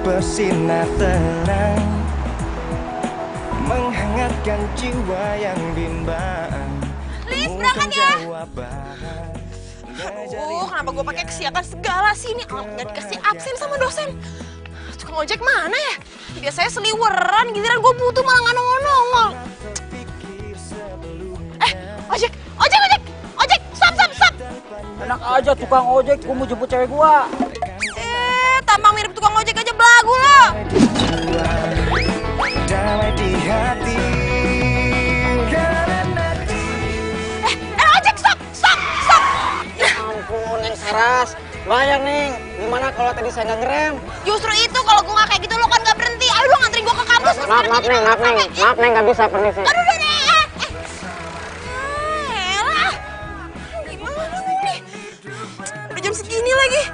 bersinar terang, menghangatkan jiwa yang bimbang. Lis, berangkat ya. Aduh, kenapa gue pakai kesiakan segala sih ini? Nggak dikasih absen sama dosen. Tukang ojek mana ya? Biasanya seliweran, giliran gue butuh malah nggak nongol-nongol. Ojek, stop. Enak aja tukang ojek, gue mau jemput cewek gua. Tampang mirip tukang ojek aja belagu lo. Damai di hati. Ojek, stop. Ya ampun, Neng Saras. Bayang, Neng. Gimana kalau tadi saya nggak ngerem? Justru itu kalau gue nggak kayak gitu lo kan nggak berhenti. Ayo lo nganterin gue ke kampus. Maaf, Neng, nggak bisa, permisi. Aduh, udah deh. Elah. Gimana nih? Udah jam segini lagi.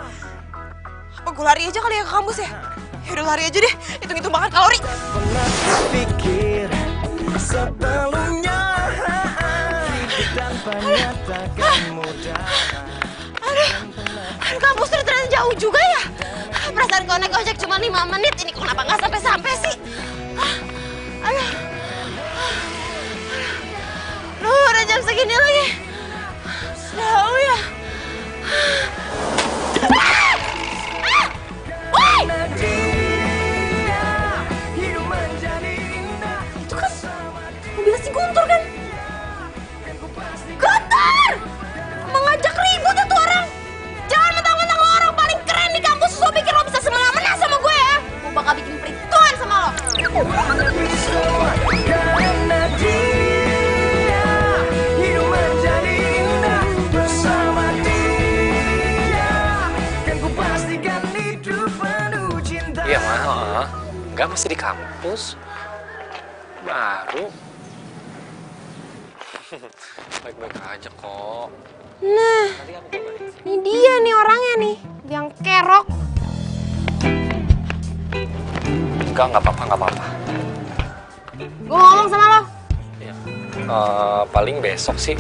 Apa gue lari aja kali ya ke kampus ya? Yaudah lari aja deh. Hitung-hitung makan kalori. Pernah terpikir sebelumnya tanpa nyatakan mudah. Aduh, kampus ternyata jauh juga ya. Perasaan kalau naik ojek cuma 5 menit. Ini kok kenapa nggak sampai-sampai sih? Aduh. Duh, udah jam segini lagi. Jauh ya. Woi! Itu kan mobilnya si Guntur kan? Guntur! Mengajak ribut ya tuh orang. Jangan mentang-mentang lo orang paling keren di kampus. Lo pikir lo bisa semena-mena sama gue ya? Gue bakal bikin perhitungan sama lo. Karena dia hidup menjadi indah bersama dia, kan ku pastikan hidup penuh cinta. Iya mah, enggak masih di kampus. Baru. Baik-baik aja kok. Nah, ini dia nih orangnya nih, yang kerok. Enggak apa-apa. Gue ngomong sama lo. Iya. Paling besok sih.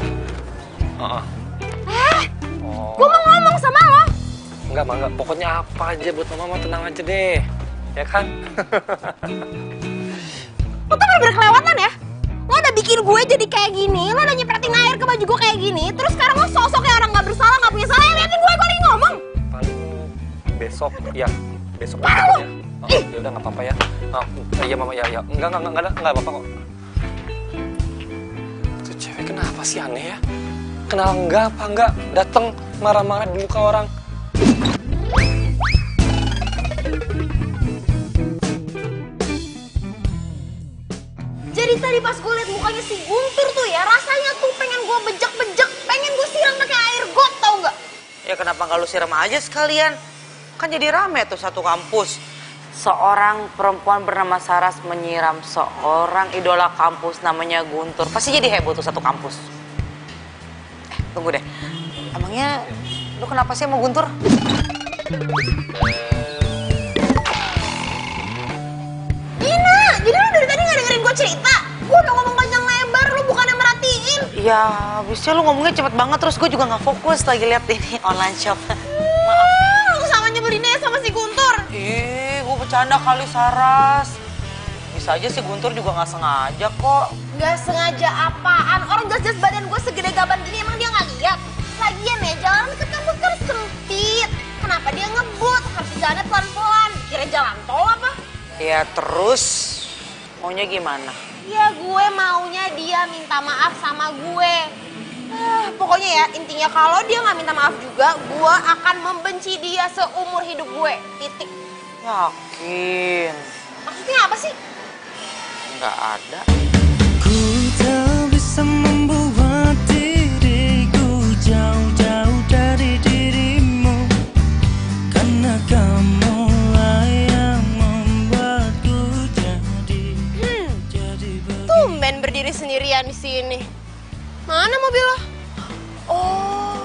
Gue mau ngomong sama lo. Enggak. Pokoknya apa aja buat mama tenang aja deh. Ya kan? Lo tuh bener-bener kelewatan ya. Lo udah bikin gue jadi kayak gini, lo udah nyepretin air ke baju gue kayak gini, terus sekarang lo sosok kayak orang gak bersalah, gak punya salah, liatin gue lagi ngomong. Paling besok ya. Besok Mana ya. lo? Ya udah nggak apa-apa ya. Iya mama ya. Enggak apa-apa kok. Tuh cewek kenapa sih aneh ya? Kenal enggak datang marah-marah di muka orang. Jadi tadi pas gue liat mukanya si Guntur tuh ya, rasanya tuh pengen gue bejek-bejek, pengen gue siram pakai air got, tau nggak? Ya kenapa nggak lu siram aja sekalian? Kan jadi rame tuh satu kampus. Seorang perempuan bernama Saras menyiram seorang idola kampus namanya Guntur. Pasti jadi heboh tuh satu kampus. Tunggu deh. Emangnya lu kenapa sih sama Guntur? Gina, jadi lu dari tadi nggak dengerin gue cerita? Gue udah ngomong panjang lebar, lu bukannya merhatiin. Ya, habisnya lu ngomongnya cepet banget terus gue juga nggak fokus lagi lihat ini online shop. Lu sama nyebelinnya sama si Guntur. Gue bercanda kali Saras. Bisa aja sih Guntur juga nggak sengaja kok. Gak sengaja apaan? Orang jelas-jelas badan gue segede gaban gini, emang dia nggak lihat? Lagian ya, jalan deket kampus kan sempit. Kenapa dia ngebut? Harus jalannya pelan-pelan. Kira jalan tol apa? Ya terus maunya gimana? Ya gue maunya dia minta maaf sama gue. Pokoknya ya, intinya kalau dia nggak minta maaf juga, gue akan membenci dia seumur hidup gue. Titik. Yakin? Maksudnya apa sih? Nggak ada. Ku tak bisa membuat diriku jauh-jauh dari dirimu, karena kamulah yang membuatku jadi Tumben berdiri sendirian di sini. Mana mobil lo? Oh,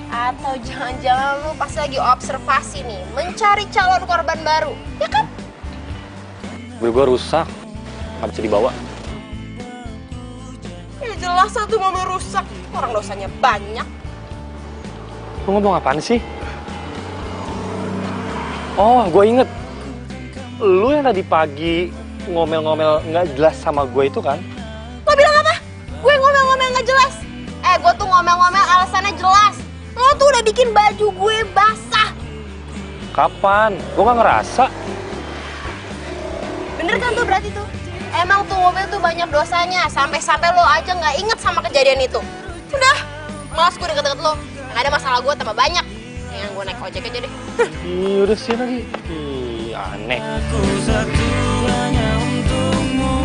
atau jangan-jangan lu pas lagi observasi nih, mencari calon korban baru, ya kan? Mobil gue rusak, nggak bisa dibawa. Ya jelas satu mobil rusak, orang dosanya banyak. Lu ngomong apaan sih? Oh, gue inget. lu yang tadi pagi ngomel-ngomel nggak jelas sama gue itu kan? Lo bilang apa? Gue ngomel-ngomel nggak jelas? Gue tuh ngomel-ngomel alasannya jelas. Lo tuh udah bikin baju gue basah. Kapan? Gue nggak ngerasa. Bener kan tuh berarti tuh? Emang tuh mobil tuh banyak dosanya. Sampai-sampai lo aja nggak inget sama kejadian itu. Udah, malas gue deket-deket lo. Nggak ada masalah gue tambah banyak. Yang gue naik ojek aja deh. Ih, udah sih lagi. Ih, aneh. Aku satu hanya untukmu.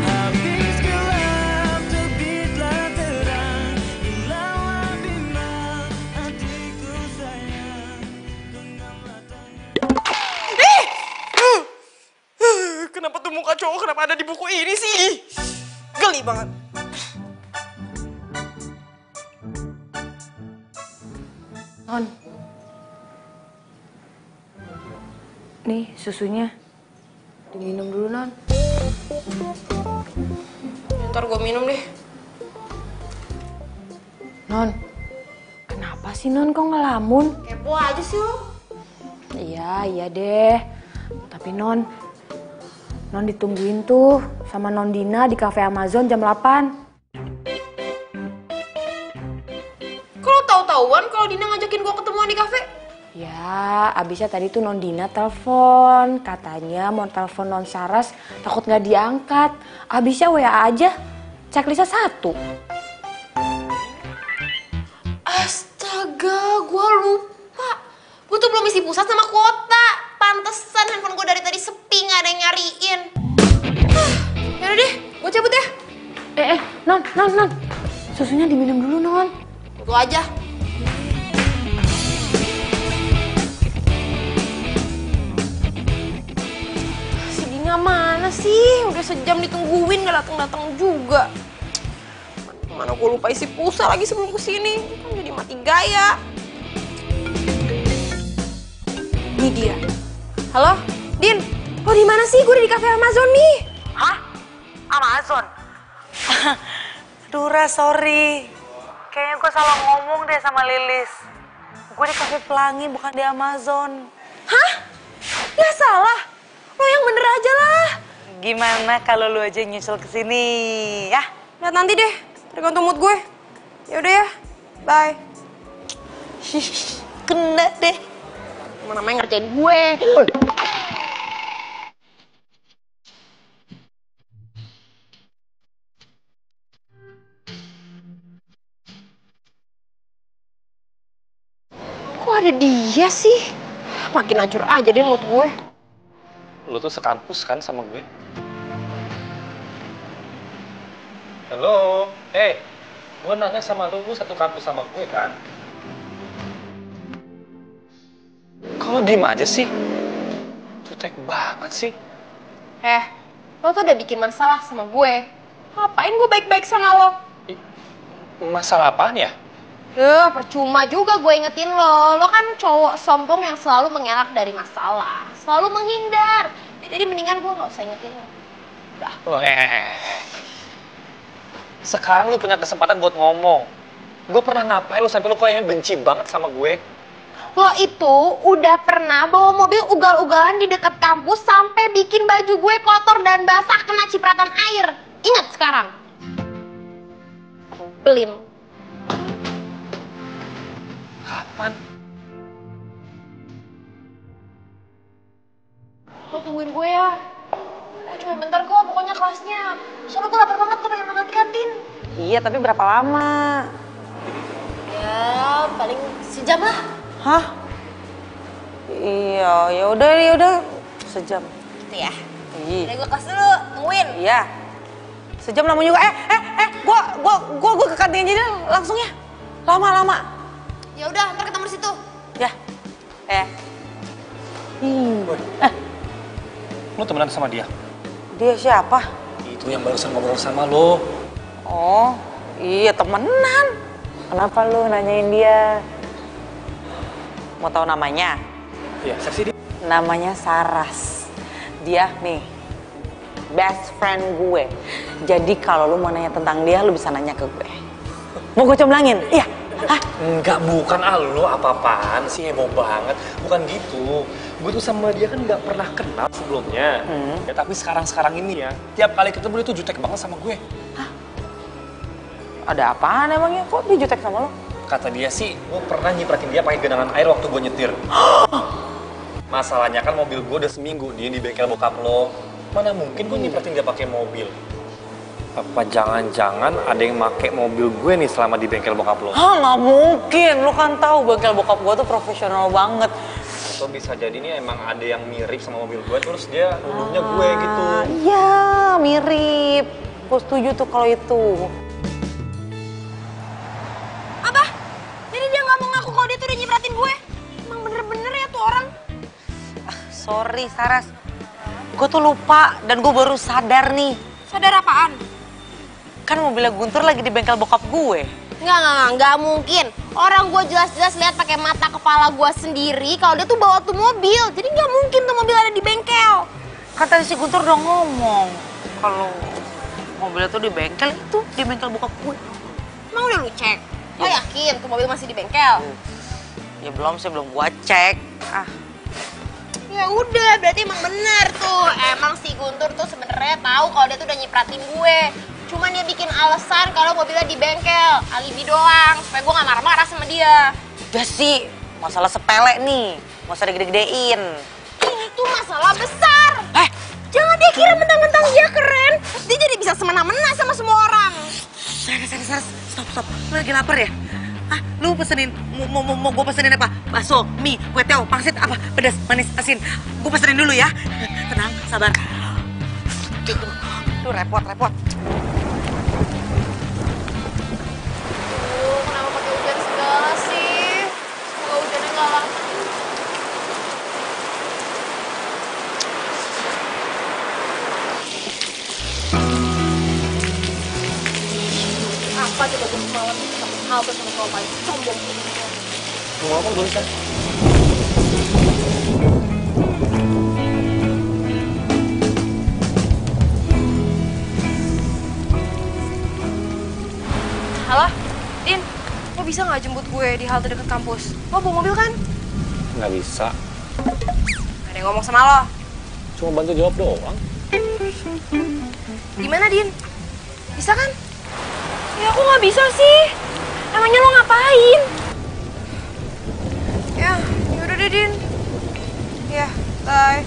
Habis gelap terbitlah terang. Hilanglah bimbang hatiku sayang. Genggamlah tangan. Kenapa tuh muka cowok kenapa ada di buku ini sih? Geli banget. Non. Nih susunya. Diminum dulu, Non. Ntar gue minum deh. Non. Kenapa sih, Non? Kok ngelamun? Kepo aja sih lo. Iya deh. Tapi Non ditungguin tuh sama Non Dina di cafe Amazon jam 8. Kalau tahu-tahuan kalau Dina ngajakin gue ketemuan di kafe? Ya, abisnya tadi tuh Non Dina telepon. Katanya mau telepon Non Saras, takut nggak diangkat. Abisnya WA aja, checklistnya 1. Astaga, gue lupa. Gue tuh belum isi pulsa sama kuota. Pantesan handphone gue dari tadi sepi, nggak ada yang nyariin. Yaudah deh, gue cabut ya. Non. Susunya diminum dulu, Non. Itu aja. Si Dina mana sih? Udah sejam ditungguin gak datang-datang juga. Mana gue lupa isi pulsa lagi sebelum kesini. Kan jadi mati gaya. Ini dia. Halo, Din. Lo di mana sih? Gue udah di cafe Amazon nih. Hah? Amazon? Aduh, Ra, sorry. Kayaknya gue salah ngomong deh sama Lilis. Gue di Cafe Pelangi, bukan di Amazon. Hah? Gak salah. Lo yang bener aja lah. Gimana kalau lu aja nyusul ke sini, ya? Lihat nanti deh, tergantung mood gue. Ya udah ya, bye. Kena deh. Mana namanya ngerjain gue. Kok ada dia sih? Makin hancur aja deh mood gue. Lu tuh sekampus kan sama gue? Halo, gue nanya sama lu satu kampus sama gue kan? Kalau diem aja sih? Cutek banget sih. Lo tuh udah bikin masalah sama gue. Ngapain gue baik-baik sama lo? Masalah apaan ya? Percuma juga gue ingetin lo. Lo kan cowok sombong yang selalu mengelak dari masalah. Selalu menghindar. Jadi mendingan gue gak usah ingetin lo. Udah. Sekarang lu punya kesempatan buat ngomong. Gue pernah ngapain lu sampai lu kayaknya benci banget sama gue? Lo itu udah pernah bawa mobil ugal-ugalan di dekat kampus sampai bikin baju gue kotor dan basah kena cipratan air. Ingat sekarang. Belin. Kapan? Lo tungguin gue ya. Cuma bentar kok, pokoknya kelasnya. Soalnya gue lapar banget, gue pengen makan di kantin. Iya, tapi berapa lama? Ya, paling sejam lah. Hah? Iya, ya udah sejam. Gitu ya. Iya. Udah gue kelas dulu, tungguin. Iya. Sejam lama juga. Gua ke kantin aja deh langsung ya. Lama. Ya udah, ntar ketemu di situ. Ya. Lu temenan sama dia? Dia siapa? Itu yang barusan ngobrol sama lo. Oh, iya temenan. Kenapa lu nanyain dia? Mau tahu namanya? Iya, seksi dia. Namanya Saras. Dia nih best friend gue. Jadi kalau lu mau nanya tentang dia, lu bisa nanya ke gue. Mau gue comblangin? Iya. Hah? Enggak, bukan lo apa-apaan sih, heboh banget. Bukan gitu. gue tuh sama dia kan nggak pernah kenal sebelumnya. Ya tapi sekarang ini ya, tiap kali ketemu dia tuh jutek banget sama gue. Ada apaan emangnya? Kok dia jutek sama lo? Kata dia sih, gue pernah nyipratin dia pakai genangan air waktu gue nyetir. Masalahnya kan mobil gue udah seminggu dia di bengkel bokap lo. Mana mungkin gue nyipratin dia pakai mobil? Apa jangan-jangan ada yang make mobil gue nih selama di bengkel bokap lo? Hah, nggak mungkin. Lo kan tahu bengkel bokap gue tuh profesional banget. Atau bisa jadi nih emang ada yang mirip sama mobil gue, terus dia nuduhnya gue gitu. Iya, mirip. Gue setuju tuh kalau itu. Apa? Jadi dia nggak mau ngaku kalau dia tuh udah nyipratin gue? Emang bener-bener ya tuh orang? Sorry, Saras. Gue tuh lupa dan gue baru sadar nih. Sadar apaan? Kan mobilnya Guntur lagi di bengkel bokap gue. Nggak mungkin. Orang gue jelas-jelas lihat pakai mata kepala gue sendiri kalau dia tuh bawa tuh mobil. Jadi nggak mungkin tuh mobil ada di bengkel. Kan tadi si Guntur udah ngomong kalau mobilnya tuh di bengkel itu, di bengkel bokap gue. Emang udah lu cek? Lo yakin tuh mobil masih di bengkel? Ya belum sih, belum gua cek. Ya udah, berarti emang bener tuh. Emang si Guntur tuh sebenarnya tahu kalau dia tuh udah nyipratin gue. Cuman dia bikin alasan kalau mobilnya di bengkel, alibi doang, supaya gue nggak marah-marah sama dia. Udah sih, masalah sepele nih, nggak usah digede-gedein. Ini tuh masalah besar. Jangan dia kira mentang-mentang dia keren, terus dia jadi bisa semena-mena sama semua orang. Saras, stop. Lu lagi lapar ya? Lu pesenin, mau gue pesenin apa? Bakso, mie, kue teo, pangsit, apa? Pedas, manis, asin. Gue pesenin dulu ya. Tenang, sabar. Tuh repot. Kenapa pakai hujan segala sih? Semoga hujannya nggak lama. Apa coba gue semalam sama halte sama kalau paling sombong. Mau apa boleh kan? Halo, Din, lo bisa nggak jemput gue di halte dekat kampus? Lo bawa mobil kan? Nggak bisa. Gak ada yang ngomong sama lo. Cuma bantu jawab doang. Gimana, Din? Bisa kan? Ya aku nggak bisa sih. Emangnya lo ngapain? Ya, yaudah deh, Din. Ya, bye.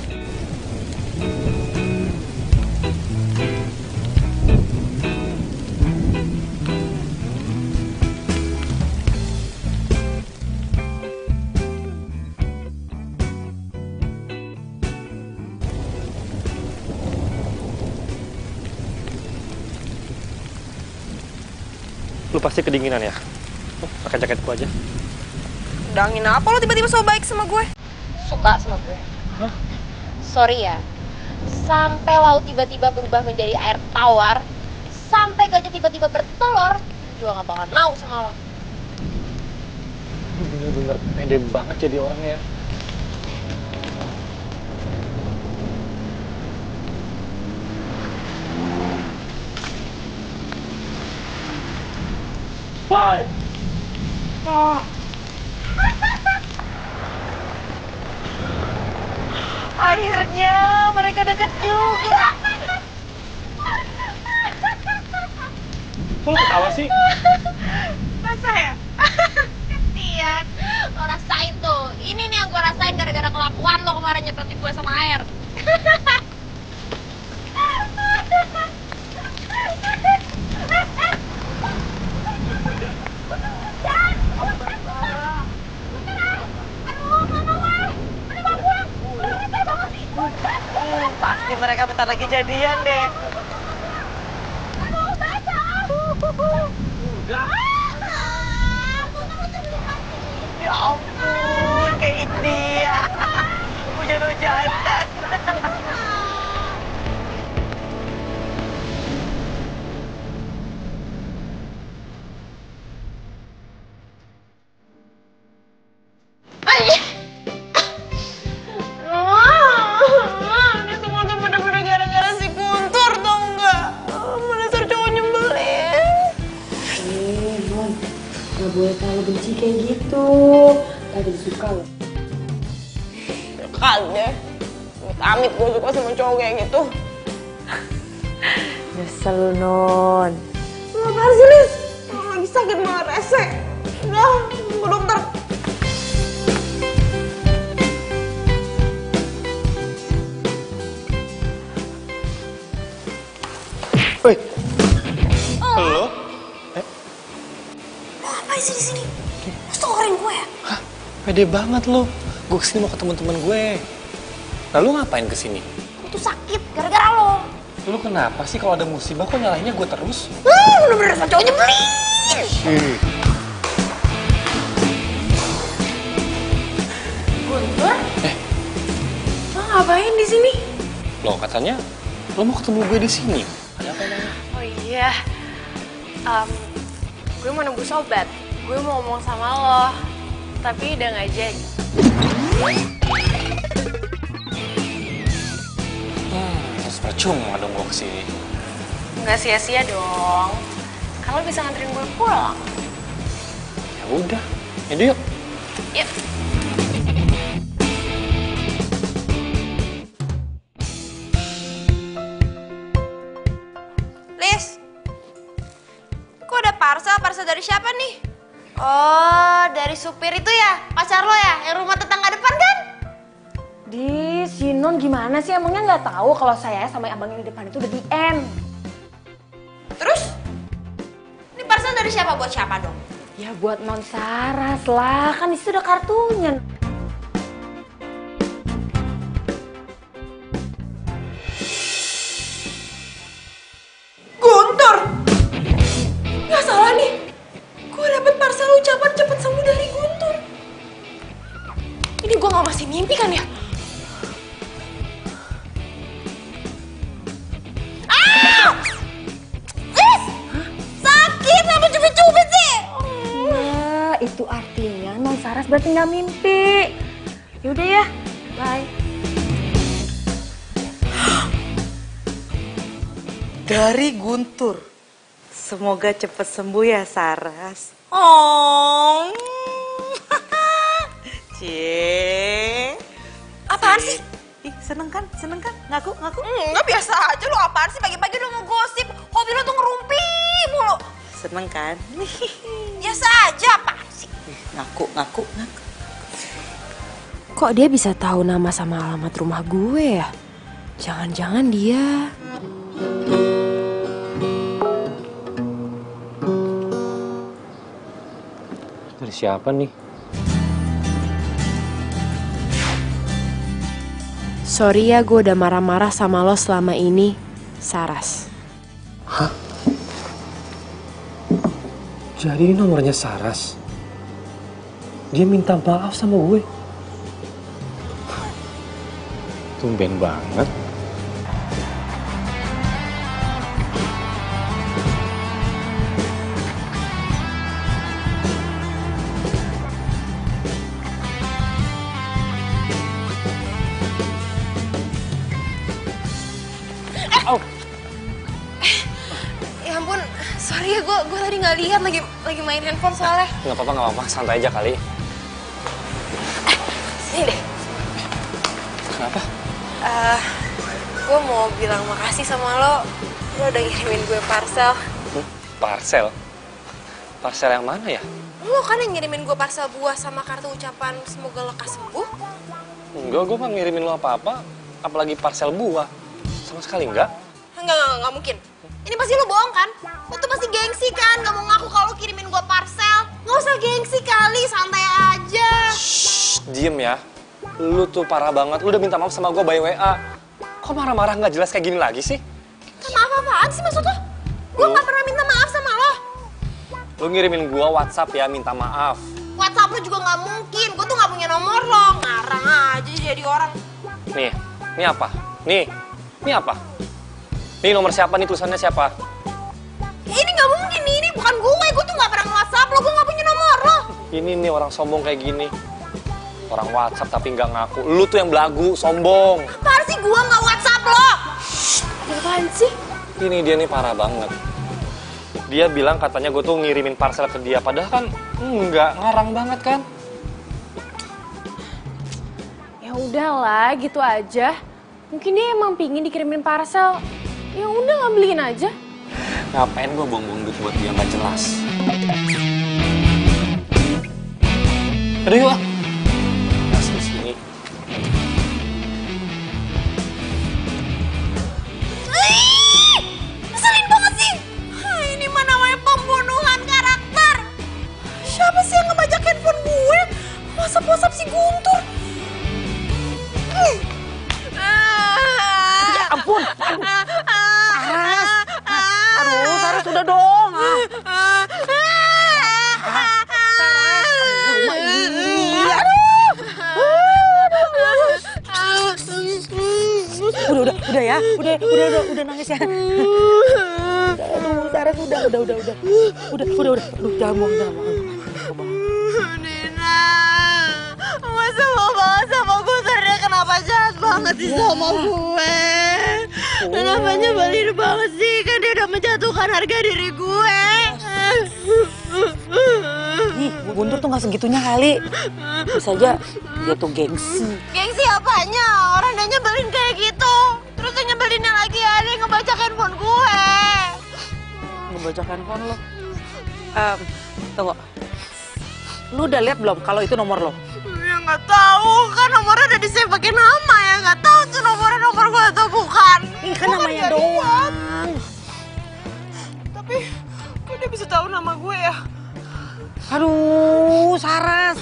Lu pasti kedinginan ya? Pakai jaket gua aja. Udah angin apa lo tiba-tiba so baik sama gue? Suka sama gue. Hah? Sorry ya. Sampai laut tiba-tiba berubah menjadi air tawar, sampai gajah tiba-tiba bertelur, juga gak bakal mau sama lo. Lu bener-bener pede banget jadi orangnya. Bye. Akhirnya mereka deket juga. Kok lu ketawa sih? Masa ya? Kesian. Lo rasain tuh. Ini nih yang gue rasain gara-gara kelakuan lo kemarin nyepetin gue sama air. Pasti mereka bentar lagi jadian deh. Ya ampun, kayak dia. Hujan-hujanan. Ini semua tuh bener-bener gara-gara si Guntur tau nggak? Dasar cowok nyebelin. Non, gak boleh terlalu benci kayak gitu. Gak jadi suka loh. Kali deh. Amit gue suka sama cowok kayak gitu. Nyesel lu, Non. Lu apaan sih, Lis? Orang lagi sakit malah rese. Udah, ke dokter. Woi. Halo? Lo ngapain sih di sini? Lo storin gue ya? Hah? Pede banget lo. Gue kesini mau ketemu temen gue. Lalu ngapain kesini? Gue tuh sakit gara-gara lo. Lu kenapa sih kalau ada musibah kok nyalahinnya gue terus? Bener-bener sama cowok nyebelin. Guntur? Lo ngapain di sini? Loh katanya lo mau ketemu gue di sini. Ada apa emangnya? Oh iya, gue mau nembus obat. Gue mau ngomong sama lo, tapi udah nggak jadi. Terus percuma dong gue kesini. Nggak sia-sia dong. Kalau bisa nganterin gue pulang. Ya udah, yaudah yuk. Yuk. Lis, kok ada parcel dari siapa nih? Oh, dari supir itu ya? Pacar lo ya? Yang rumah tetangga depan kan? Di si Non gimana sih? Emangnya nggak tahu kalau saya sama abang yang di depan itu udah di end. Terus? Ini parcel dari siapa buat siapa dong? Ya buat Non Saras lah, kan itu udah kartunya. Guntur! Nggak salah nih. Gue dapet parcel ucapan cepet sembuh dari Guntur. Ini gue nggak masih mimpi kan ya? Ah! Sakit, kenapa cubit-cubit sih? Nah, itu artinya Non Saras berarti nggak mimpi. Yaudah ya, bye. Dari Guntur. Semoga cepat sembuh ya, Saras. Oh. Cie. Apaan sih? Ih, seneng kan? Seneng kan? Ngaku, ngaku. Nggak biasa aja lo, apaan sih pagi-pagi udah mau gosip. Hobi lo tuh ngerumpi mulu. Seneng kan? Biasa aja, apaan sih? Ngaku, ngaku, ngaku. Kok dia bisa tahu nama sama alamat rumah gue ya? Jangan-jangan dia... Dari siapa nih? Sorry ya gue udah marah-marah sama lo selama ini, Saras. Hah? Jadi ini nomornya Saras? Dia minta maaf sama gue? Tumben banget. Ya ampun, sorry ya, gue tadi nggak lihat lagi main handphone soalnya. Nggak apa-apa, santai aja kali. Sini deh. Kenapa? Gue mau bilang makasih sama lo udah ngirimin gue parcel. Parcel? Parcel yang mana ya? Lo kan yang ngirimin gue parcel buah sama kartu ucapan semoga lekas sembuh. Enggak, gue nggak ngirimin lo apa-apa. Apalagi parcel buah. Sama sekali enggak. Enggak mungkin. Ini pasti lo bohong kan? Lo tuh pasti gengsi kan? Gak mau ngaku kalau kirimin gue parcel. Gak usah gengsi kali, santai aja. Shh, diem ya. Lu tuh parah banget. Lu udah minta maaf sama gue by WA. Kok marah-marah nggak jelas kayak gini lagi sih? Maaf apaan sih maksud lo? Gue gak pernah minta maaf sama lo. Lu ngirimin gue WhatsApp ya, minta maaf. WhatsApp lo juga gak mungkin. Gue tuh gak punya nomor lo. Ngarang aja jadi orang. Nih, ini apa? Nih, ini apa? Nih nomor siapa nih, tulisannya siapa? Ini gak mungkin nih, ini bukan gue. Gue tuh gak pernah nge-WhatsApp lo. Gue gak punya nomor lo. Ini nih orang sombong kayak gini. Orang WhatsApp tapi nggak ngaku. Lu tuh yang belagu, sombong. Apaan sih gue gak WhatsApp lo? Apaan sih? Ini dia nih parah banget. Dia bilang katanya gue tuh ngirimin parcel ke dia. Padahal kan enggak, ngarang banget kan? Ya udahlah, gitu aja. Mungkin dia emang pingin dikirimin parcel. Ya udah nggak beliin aja. Ngapain gue buang-buang duit buat dia nggak jelas? Aduh yuk ah. Masih di sini. Ngeselin banget sih. Ini mah namanya pembunuhan karakter. Siapa sih yang ngebajak handphone gue? WhatsApp si Guntur. Ya ampun. Saras. Aduh, Saras udah dong. Udah ya, udah nangis ya. Aduh, Saras udah. Aduh, jangan bohong. Nina, masa mau banget sama Guntur, dia kenapa jahat banget sih sama gue? Kenapa nyebelin banget sih, kan dia udah menjatuhkan harga diri gue. Ih, Guntur tuh gak segitunya kali. Bisa aja dia tuh gengsi. Gengsi apanya? Orang dia nyebelin kayak gitu. Terus dia nyebelinnya lagi ada yang ngebajak handphone gue. Ngebajak handphone lo. Tunggu. Lu udah lihat belum kalau itu nomor lo? Ya nggak tahu, kan nomornya udah di-save pakai nama ya. Nggak tahu tuh nomor gue atau bukan. Ih, kan namanya doang. Tapi kok dia bisa tahu nama gue ya? Aduh, Saras.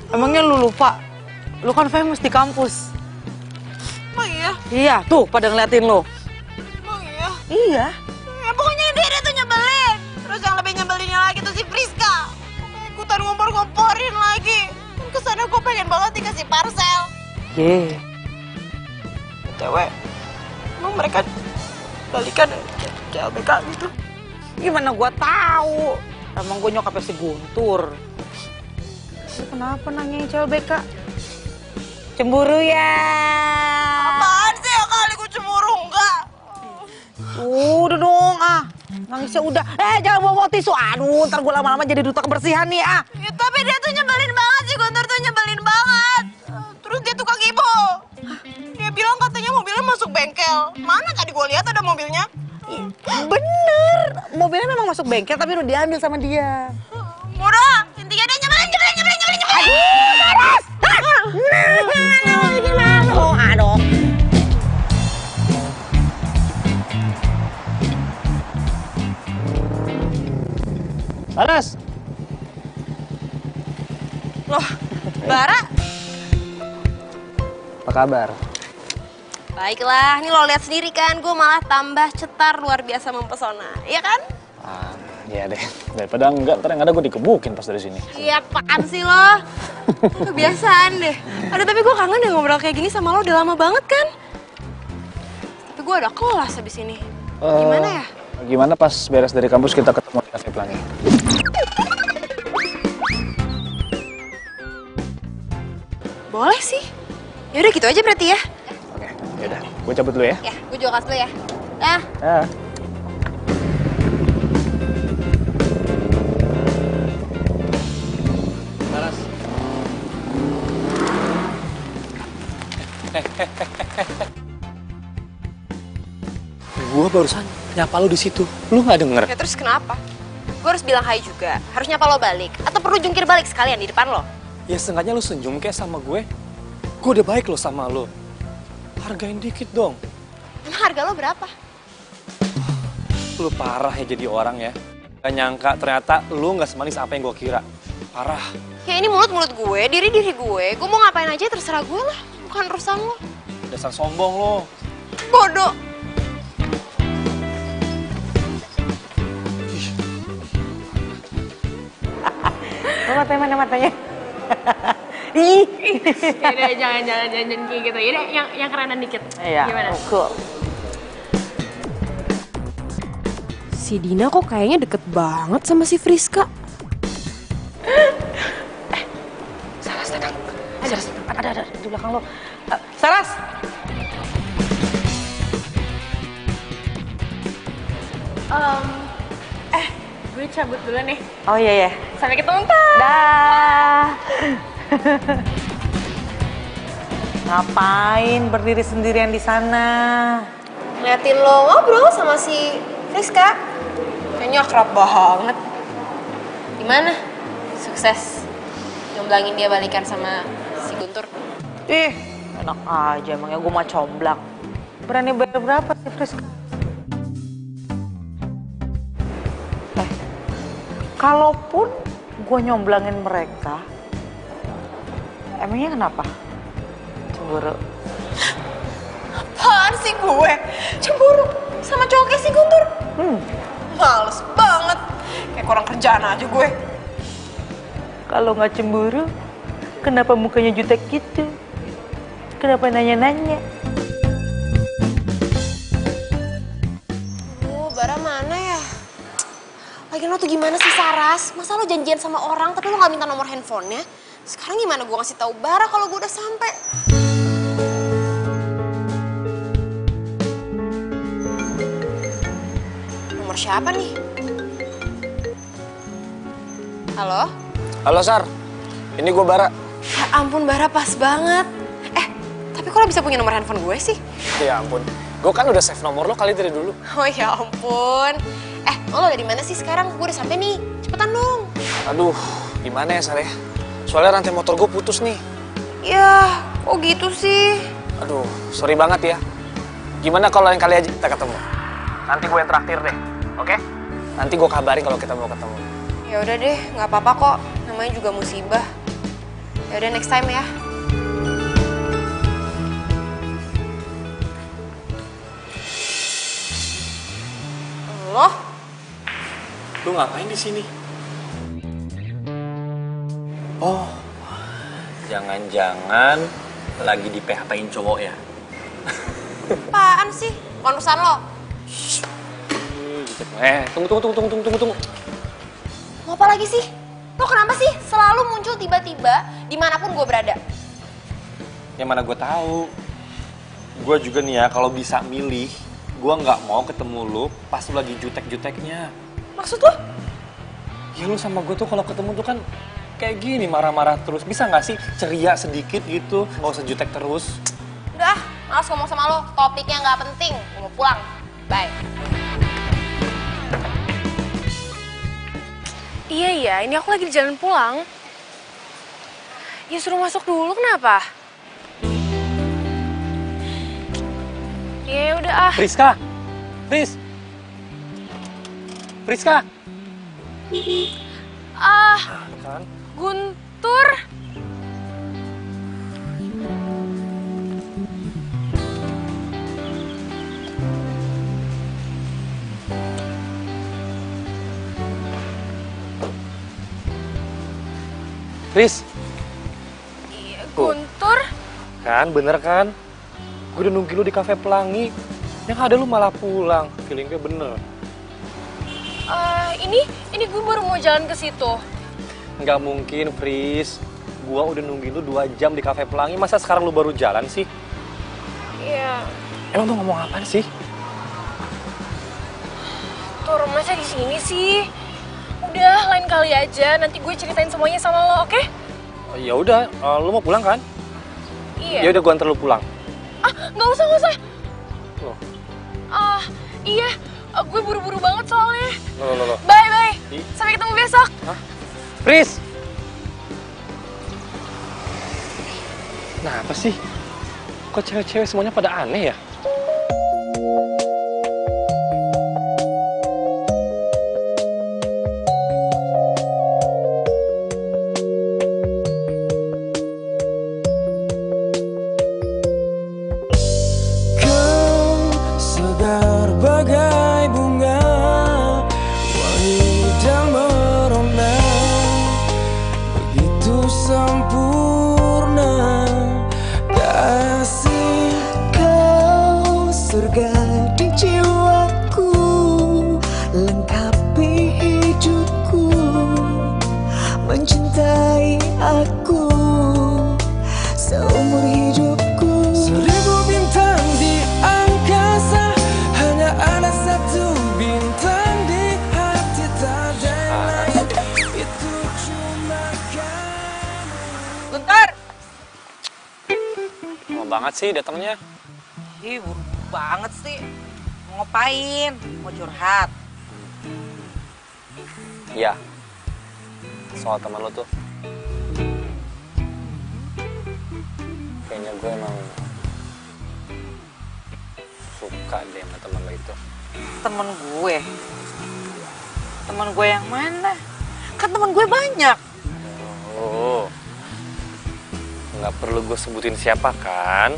Emangnya lu lupa? Lu kan famous di kampus. Emang iya? Iya, tuh pada ngeliatin lo. Emang iya? Iya. Ya pokoknya dia tuh nyebelin. Terus yang lebih nyebelinnya lagi tuh si Friska. Ikutan ngompor-ngomporin lagi. Kan kesana gue pengen banget dikasih parcel. Ye. BTW, emang mereka balikan CLBK gitu? Gimana gua tahu? Emang gue nyokapnya si Guntur. Lu kenapa nanyain CLBK? Cemburu ya? Apaan sih ya kali gue cemburu enggak? Udah dong nangisnya udah. Jangan bawa tisu. Aduh, ntar gue lama-lama jadi duta kebersihan nih Ya, tapi dia tuh nyebelin banget sih, Guntur tuh nyebelin banget. Terus dia tukang ibu. Dia bilang katanya mobilnya masuk bengkel. Mana tadi gue lihat ada mobilnya? Bener, mobilnya memang masuk bengkel tapi udah diambil sama dia. Udah, intinya dia nyebelin. Aduh, Saras! Aduh. Saras. Loh, Bara? Apa kabar? Baiklah, ini lo lihat sendiri kan, gue malah tambah cetar luar biasa mempesona, iya kan? Iya deh, daripada enggak, ntar yang ada gue dikebukin pas dari sini. Iya, apaan sih lo? Kebiasaan deh. Aduh, tapi gue kangen deh ngobrol kayak gini sama lo, udah lama banget kan? Tapi gue ada kelas habis ini. Gimana ya? Gimana pas beres dari kampus kita ketemu di Cafe Pelangi? Boleh sih. Yaudah gitu aja berarti ya. Oke, yaudah. Gue cabut dulu ya. Ya, gue juga kelas dulu ya. Dah. Ya. Saras. Gue barusan nyapa lu di situ. Lu nggak denger? Ya terus kenapa? Gue harus bilang hai juga. Harus nyapa lo balik. Atau perlu jungkir balik sekalian di depan lo? Ya setengahnya lu senyum kayak sama gue. Gue udah baik lo sama lo. Hargain dikit dong. Emang harga lo berapa? Lu parah ya jadi orang ya. Gak nyangka ternyata lu gak semanis apa yang gue kira. Parah. Ya ini mulut-mulut gue, diri-diri gue. Gue mau ngapain aja terserah gue lah. Bukan urusan lo. Dasar sombong lo. Bodoh. Mana matanya? Ih. Yaudah, jangan kayak gitu. Yaudah, yang kerenan dikit. Iya. Gimana? Cool. Si Dina kok kayaknya deket banget sama si Friska. Saras, tenang. Saras, ada di belakang lo. Saras. Gue cabut dulu nih. Oh iya. Sampai ketemu ntar. Dah. Ngapain berdiri sendirian di sana? Ngeliatin lo ngobrol sama si Friska. Kayaknya akrab banget. Gimana? Sukses nyomblangin dia balikan sama si Guntur? Ih, enak aja emangnya gue mah comblang. Berani bayar berapa sih Friska? Kalaupun gue nyomblangin mereka, emangnya kenapa? Cemburu. Apaan sih gue? Cemburu sama cowoknya si Guntur? Males banget. Kayak kurang kerjaan aja gue. Kalau nggak cemburu, kenapa mukanya jutek gitu? Kenapa nanya-nanya? Bara mana ya? Lagian lo tuh gimana sih Saras? Masa lo janjian sama orang tapi lo nggak minta nomor handphonenya? Sekarang gimana gue ngasih tahu Bara kalau gue udah sampai? Nomor siapa nih? Halo? Halo Sar, ini gue Bara. Ya ampun Bara, pas banget. Tapi kok lo bisa punya nomor handphone gue sih? Ya ampun, gue kan udah save nomor lo kali dari dulu. Oh ya ampun. Lo dari mana sih sekarang? Gue udah sampai nih. Cepetan dong. Aduh, gimana ya Sar ya? Soalnya rantai motor gue putus nih. Ya, kok gitu sih? Aduh, sorry banget ya. Gimana kalau lain kali aja kita ketemu? Nanti gue yang traktir deh, oke? Nanti gue kabarin kalau kita mau ketemu. Ya udah deh, nggak apa-apa kok. Namanya juga musibah. Ya udah next time ya. Loh? Lu ngapain di sini? Oh, jangan-jangan lagi di PHP-in cowok ya? Apaan sih? Bukan urusan lo. Tunggu. Mau apa lagi sih? Lo kenapa sih selalu muncul tiba-tiba dimanapun gue berada? Yang mana gue tahu. Gue juga nih ya, kalau bisa milih, gue nggak mau ketemu lu pas lu lagi jutek-juteknya. Maksud lo? Ya lu sama gue tuh kalau ketemu tuh kan kayak gini, marah-marah terus. Bisa nggak sih ceria sedikit gitu, nggak usah jutek terus. Udah, males ngomong sama lo. Topiknya nggak penting. Gue mau pulang. Bye. Iya, ini aku lagi di jalan pulang. Ya suruh masuk dulu, kenapa? Ya udah ah. Friska! Kan? Guntur. Fris! Iya, Guntur. Kan, bener kan? Gue udah nunggu lu di Cafe Pelangi. Yang ada lu malah pulang. Feeling gue bener. Ini gue baru mau jalan ke situ. Nggak mungkin, Fris. Gua udah nungguin lu 2 jam di Cafe Pelangi. Masa sekarang lu baru jalan sih? Iya. Emang tuh ngomong apaan sih? Tur, masa di sini sih? Udah, lain kali aja. Nanti gue ceritain semuanya sama lo, oke? Ya udah, lu mau pulang kan? Iya. Ya udah gua antar lu pulang. Nggak usah. Loh. Iya. Gue buru-buru banget soalnya. Loh. Bye. Sampai ketemu besok. Hah? Fris! Nah, apa sih? Kok cewek-cewek semuanya pada aneh ya? Kau segar bagai bunga, wangi dan merona, begitu sempurna. Kasih kau surga di jiwaku, lengkapi hidupku, mencintai aku seumur hidupku. 1000 bintang di angkasa, hanya ada satu bintang di hati tak ada yang lain. Itu cuma kamu. Guntur! banget sih datangnya. Ih, buru-buru banget sih. Mau ngapain? Mau curhat? Iya. Soal teman lo tuh. Kayaknya gue emang suka deh sama teman lo itu. Temen gue? Temen gue yang mana? Kan temen gue banyak. Oh, nggak perlu gue sebutin siapa kan?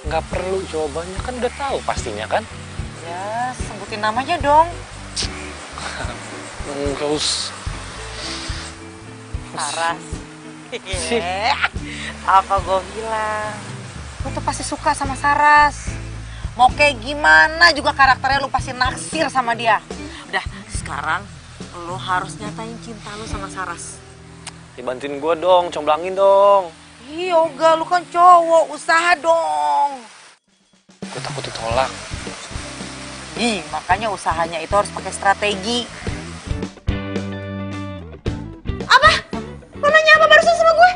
Nggak perlu, jawabannya kan udah tahu pastinya kan? Ya, sebutin namanya dong. Nggak usah. Saras. Apa gue bilang? Lu tuh pasti suka sama Saras. Mau kayak gimana juga karakternya lu pasti naksir sama dia. Udah, sekarang lu harus nyatain cinta lu sama Saras. Dibantuin gue dong, comblangin dong. Yoga, lu kan cowok, usaha dong. Gue takut ditolak. Ih, makanya usahanya itu harus pakai strategi. Apa? Lo nanya apa barusan sama gue?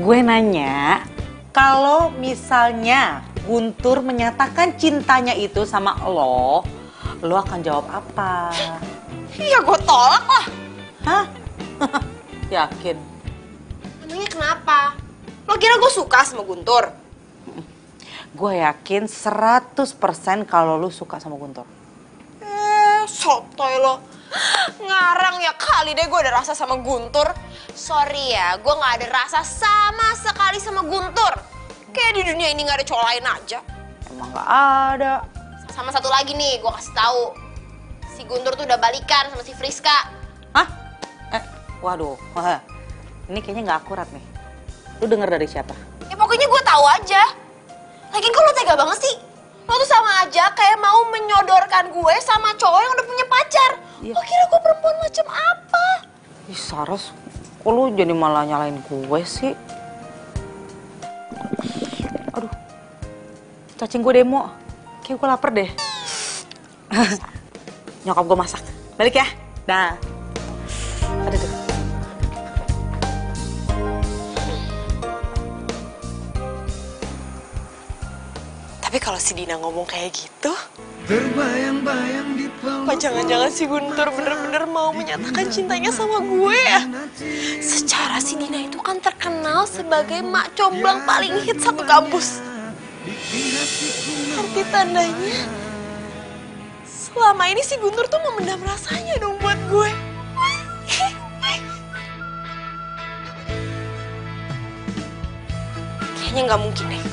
Gue nanya, kalau misalnya Guntur menyatakan cintanya itu sama lo akan jawab apa? Iya, gue tolak lah. Hah? Yakin? Emangnya kenapa? Lo kira gue suka sama Guntur? Gue yakin 100% kalau lu suka sama Guntur. Sotoy lo. Ngarang ya kali deh gue ada rasa sama Guntur. Sorry ya, gue gak ada rasa sama sekali sama Guntur. Kayak di dunia ini gak ada cowok lain aja. Emang gak ada. Sama satu lagi nih, gue kasih tahu. Si Guntur tuh udah balikan sama si Friska. Hah? Waduh. Ini kayaknya gak akurat nih. Lu denger dari siapa? Ya pokoknya gue tahu aja. Lagian kok lo tega banget sih? Lo tuh sama aja kayak mau menyodorkan gue sama cowok yang udah punya pacar. Iya. Lo kira gue perempuan macam apa? Ih, Saras, kok lu jadi malah nyalain gue sih? Aduh, cacing gue demo. Kayak gue lapar deh. Nyokap gue masak. Balik ya. Dah. Aduh, tuh. Tapi kalau si Dina ngomong kayak gitu, Terbayang-bayang di apa jangan-jangan si Guntur bener-bener mau menyatakan cintanya sama gue ya? Secara si Dina itu kan terkenal sebagai mak comblang paling hit satu kampus. Arti tandanya, selama ini si Guntur tuh memendam rasanya dong buat gue. Kayaknya nggak mungkin deh.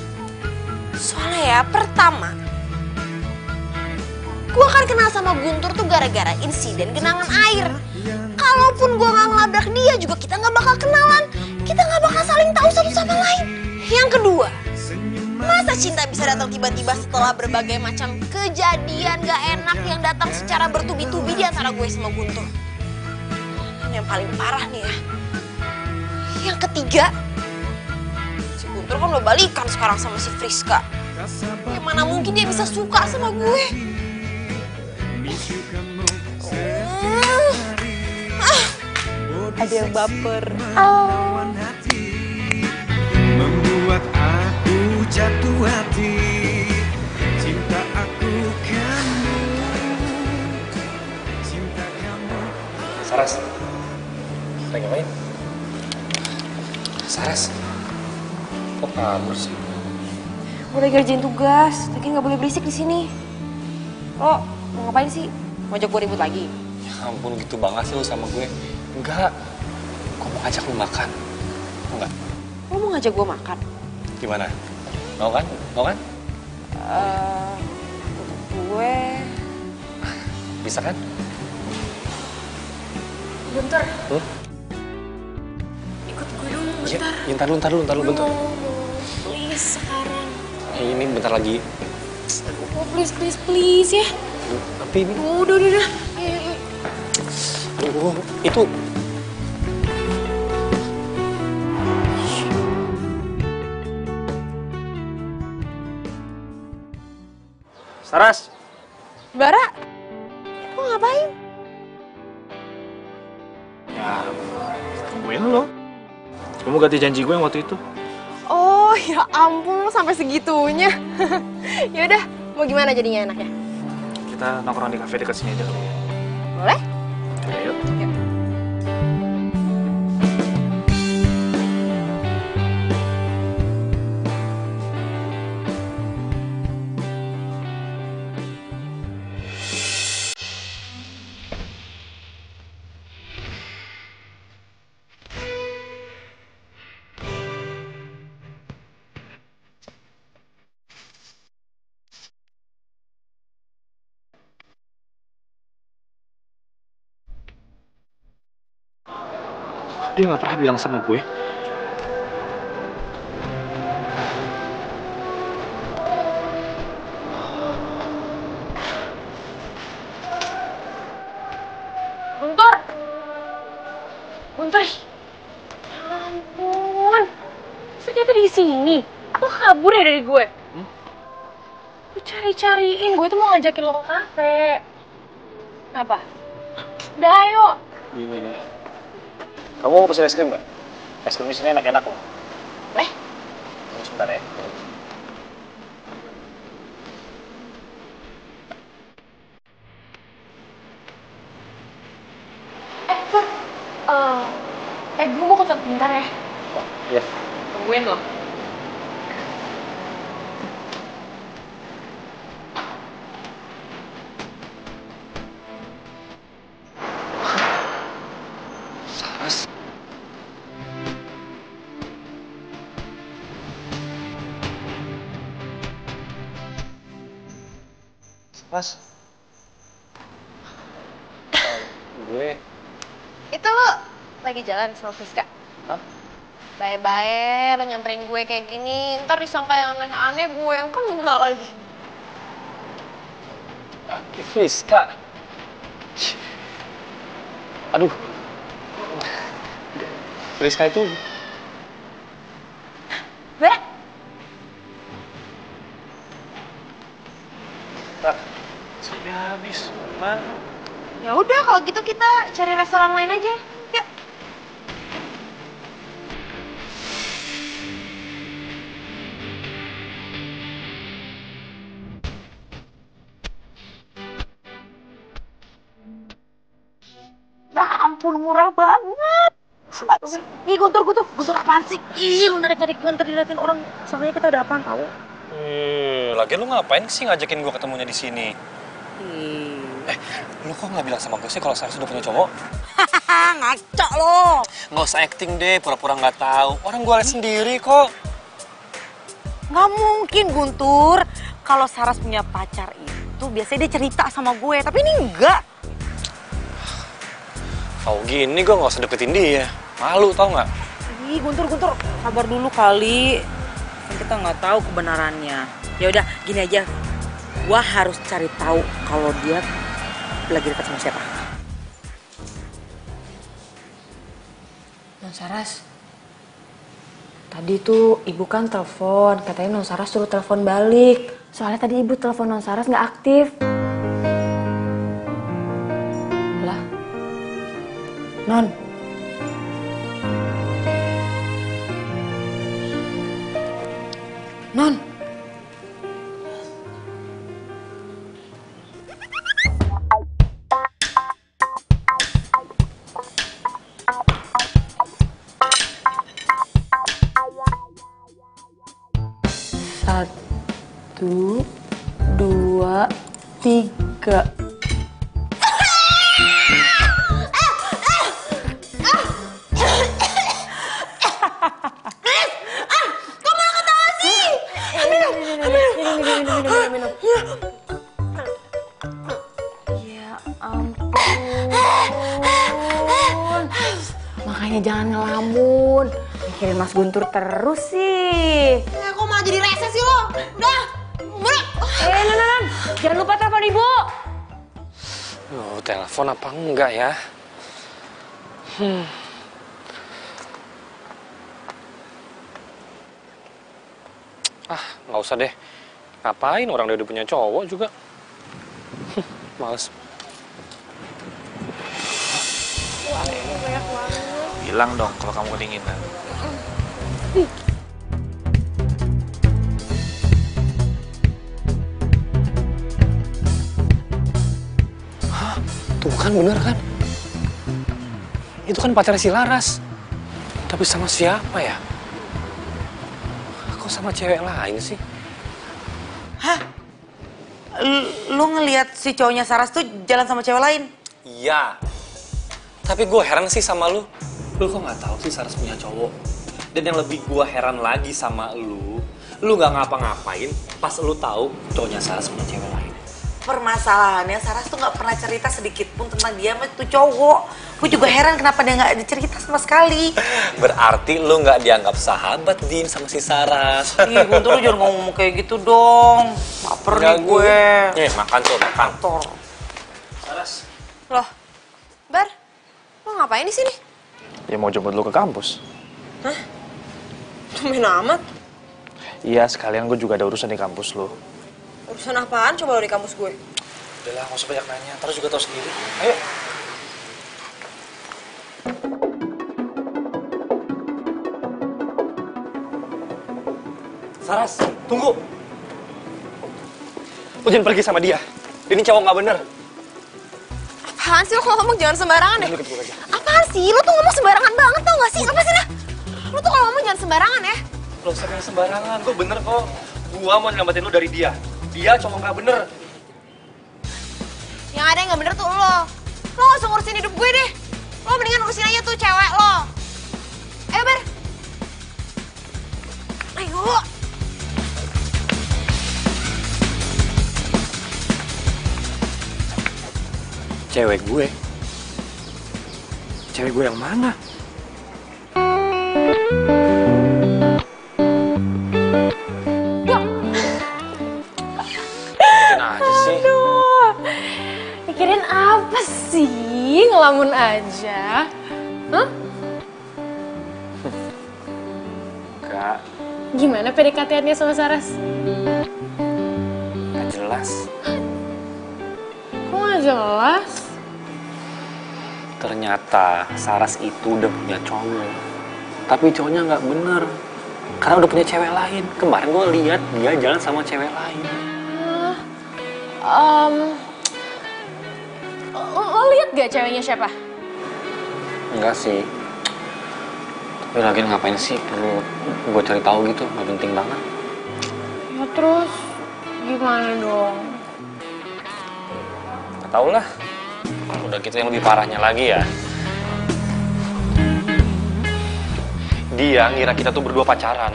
Soalnya ya, pertama, gue kan kenal sama Guntur tuh gara-gara insiden genangan air. Kalaupun gue gak ngelabrak dia juga kita gak bakal kenalan. Kita gak bakal saling tahu satu sama lain. Yang kedua, masa cinta bisa datang tiba-tiba setelah berbagai macam kejadian gak enak yang datang secara bertubi-tubi di antara gue sama Guntur. Dan yang paling parah nih ya, yang ketiga, si Guntur kan udah balikan sekarang sama si Friska. Ya mana mungkin dia bisa suka sama gue. Ada yang baper. membuat aku jatuh hati. Cinta aku kamu, cinta kamu. Saras, lagi ngapain? Saras, kok kabur sih? Gue lagi kerjain tugas, lagi nggak boleh berisik di sini. Lo mau ngapain sih? Mau ajak gue ribut lagi? Ya ampun, gitu banget sih lu sama gue. Enggak, gue mau ngajak lu makan. Mau nggak? Lo mau ngajak gue makan? Gimana? Mau kan? Mau kan? Gue... Bisa kan? Bentar, Huh? ikut gue dong Ya, bentar. ntar lu bentar. No, please sekarang. Ini bentar lagi. Oh, please ya. Tapi ini, Udah. Ayo. aduh, itu. Saras, Bara, lo ngapain? ya tungguin lo. Kamu ganti janji gue yang waktu itu. Oh, Oh ya ampun, lo sampai segitunya. Ya udah, mau gimana jadinya enaknya? Kita nongkrong di kafe dekat sini aja kali ya. Boleh? Udah, yuk. Yuk. Dia nggak pernah bilang sama gue. Guntur! Guntur! Ya ampun. Ternyata di sini. Lo kabur ya dari gue? Lo cari-cariin. Gue tuh mau ngajakin lo ke kafe. Apa? Udah ayo. Gini. Kamu mau pesen es krim nggak? Es krim di sini enak-enak loh. Tunggu sebentar ya. Tur. Gue mau ketemu bentar ya. Iya. Tungguin lo. Saras. Saras. Gue. Itu lo lagi jalan sama Friska? Hah? Bye-bye, lo nyamperin gue kayak gini. Ntar disangka yang aneh-aneh gue yang kena lagi. Friska. Aduh. Friska itu. Gue? Tak. Sudah habis. Mana? Ya udah kalau gitu kita cari restoran lain aja. Yuk. Ya ampun, murah banget. Ih, Guntur apaan sih? Ih, lu narik-narik Guntur diliatin orang. Soalnya kita udah apaan tau? Lagian lu ngapain sih ngajakin gue ketemunya di sini? Lu kok nggak bilang sama gue sih kalau Saras udah punya cowok? Ngaco lo. Nggak usah acting deh, pura-pura nggak tahu. Orang gue liat sendiri kok. Nggak mungkin Guntur. Kalau Saras punya pacar itu biasanya dia cerita sama gue, tapi ini enggak. Tau gini gue nggak usah deketin dia. Malu tau nggak? Ih, Guntur, sabar dulu kali. Kan kita nggak tahu kebenarannya. Ya udah, gini aja. Gua harus cari tahu kalau dia lagi dekat sama siapa. Non Saras, tadi tuh ibu kan telepon, katanya Non Saras suruh telepon balik. Soalnya tadi ibu telepon Non Saras nggak aktif. Lah, Non. Non. Satu, dua, tiga. Ya ampun. Makanya jangan ngelamun. Mikirin Mas Guntur terus sih. Kok malah jadi rese sih lo? Udah, balik. Non. Jangan lupa telepon ibu. Telepon apa enggak ya? Nggak usah deh. Ngapain orang dia udah punya cowok juga? Males. Bilang dong kalau kamu kedinginan. Tuh kan bener kan? Itu kan pacarnya si Laras. Tapi sama siapa ya? Kok sama cewek lain sih? Hah? Lu ngelihat si cowoknya Saras tuh jalan sama cewek lain? Iya. Tapi gue heran sih sama lu. Lu kok nggak tahu sih Saras punya cowok? Dan yang lebih gue heran lagi sama lu nggak ngapa-ngapain pas lu tahu cowoknya Saras punya cewek lain. Permasalahannya Saras tuh nggak pernah cerita sedikit pun tentang dia sama itu cowok. Gue juga heran kenapa dia nggak dicerita sama sekali. Berarti lu nggak dianggap sahabat, Din, sama si Saras. Ih, Guntur lu jangan ngomong kayak gitu dong. Baper nih gue. Makan tuh, makan. Saras. Loh, Bar, lo ngapain di sini? Ya mau jemput lu ke kampus. Hah? Tumben amat. Iya, sekalian gue juga ada urusan di kampus lu. Urusan apaan coba lo di kampus gue? Udahlah, gak usah banyak nanya. Ntar juga tahu sendiri. Ayo. Saras, tunggu. Lu jangan pergi sama dia. Ini cowok nggak bener. Apaan sih lo kalau ngomong jangan sembarangan deh? Apaan sih? Lo tuh ngomong sembarangan banget tau gak sih? Apa sih lah? Lo tuh kalau ngomong jangan sembarangan ya? Lo sering sembarangan, gue bener kok. Gua mau nyelamatin lu dari dia. Dia cowok nggak bener. Yang ada yang gak bener tuh lo. Lo gak usah ngurusin hidup gue deh. Lo mendingan urusin aja tuh cewek lo. Ayo Bar. Ayo. Cewek gue? Cewek gue yang mana? Mungkin aja sih. Mikirin apa sih? Ngelamun aja. Hah? Enggak, Gimana PDKT-annya sama Saras? gak jelas. Kok gak jelas? Ternyata Saras itu udah punya cowok. Tapi cowoknya nggak bener. Karena udah punya cewek lain. Kemarin gue lihat dia jalan sama cewek lain. Lo lihat gak ceweknya siapa? Enggak sih. Tapi lagi ngapain sih perlu gue cari tahu gitu? Nggak penting banget. Ya terus gimana dong? Gak tau lah. Udah gitu yang lebih parahnya lagi ya. Dia ngira kita tuh berdua pacaran.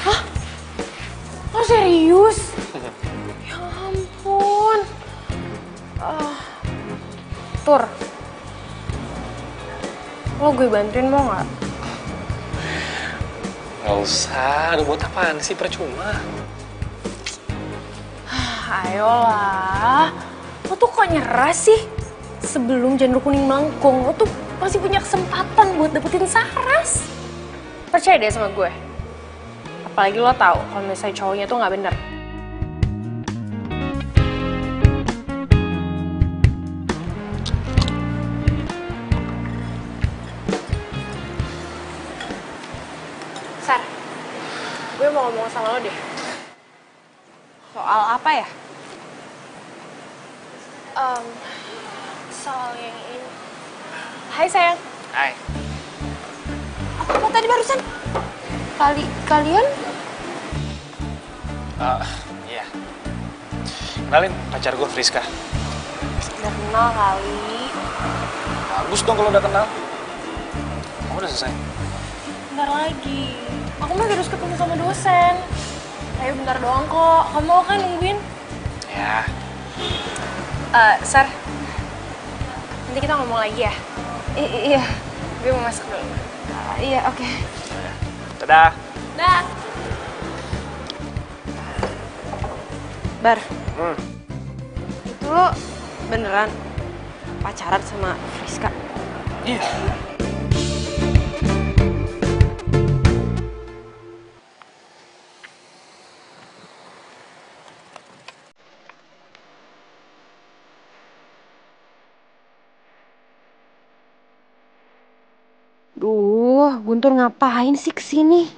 Hah? Lo serius? Ya ampun. Tur. Lo gue bantuin mau gak? Gak usah, udah buat apaan sih, percuma. Ayolah. Lo tuh kok nyerah sih? Sebelum janur kuning melengkung, lo tuh masih punya kesempatan buat dapetin Saras. Percaya deh sama gue. Apalagi lo tahu kalau misalnya cowoknya tuh nggak bener. Sar, gue mau ngomong sama lo deh. Soal apa ya? Soal yang ini. Hai sayang. Hai. Apa tadi barusan? Kalian? Iya. Kenalin, pacar gue Friska. Udah kenal kali. Bagus dong kalau udah kenal. Kamu udah selesai? Bentar lagi. Aku mah harus ketemu sama dosen. Ayo bentar doang kok. Kamu mau kan nungguin? Ya. Sar. Nanti kita ngomong lagi ya? Iya. Gue mau masuk dulu. Iya, oke. Dadah. Dah. Bar. Itu lo beneran pacaran sama Friska? Iya. Duh, Guntur ngapain sih kesini?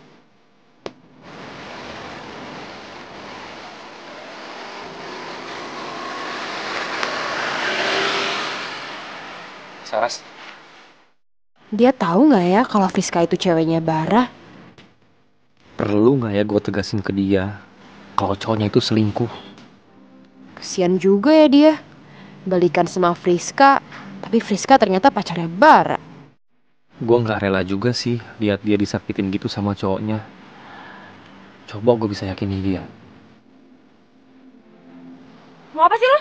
Saras, Dia tahu nggak ya kalau Friska itu ceweknya Bara? perlu nggak ya gue tegasin ke dia kalau cowoknya itu selingkuh? Kesian juga ya dia. Balikan sama Friska, tapi Friska ternyata pacarnya Bara. Gue nggak rela juga sih lihat dia disakitin gitu sama cowoknya. Coba gue bisa yakinin dia. Mau apa sih lo?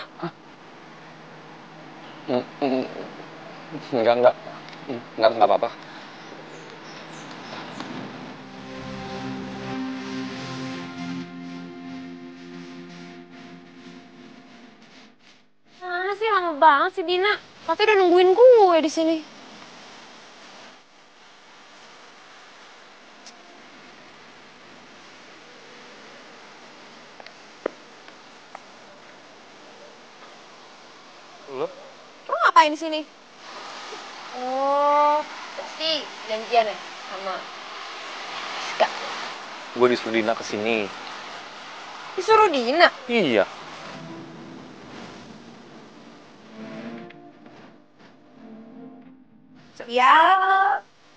Enggak apa-apa. Mana sih lama banget sih Dina. Katanya udah nungguin gue di sini. Lo ngapain di sini? Oh, pasti janjian ya sama Siska. Gue disuruh Dina kesini. Disuruh Dina. Iya.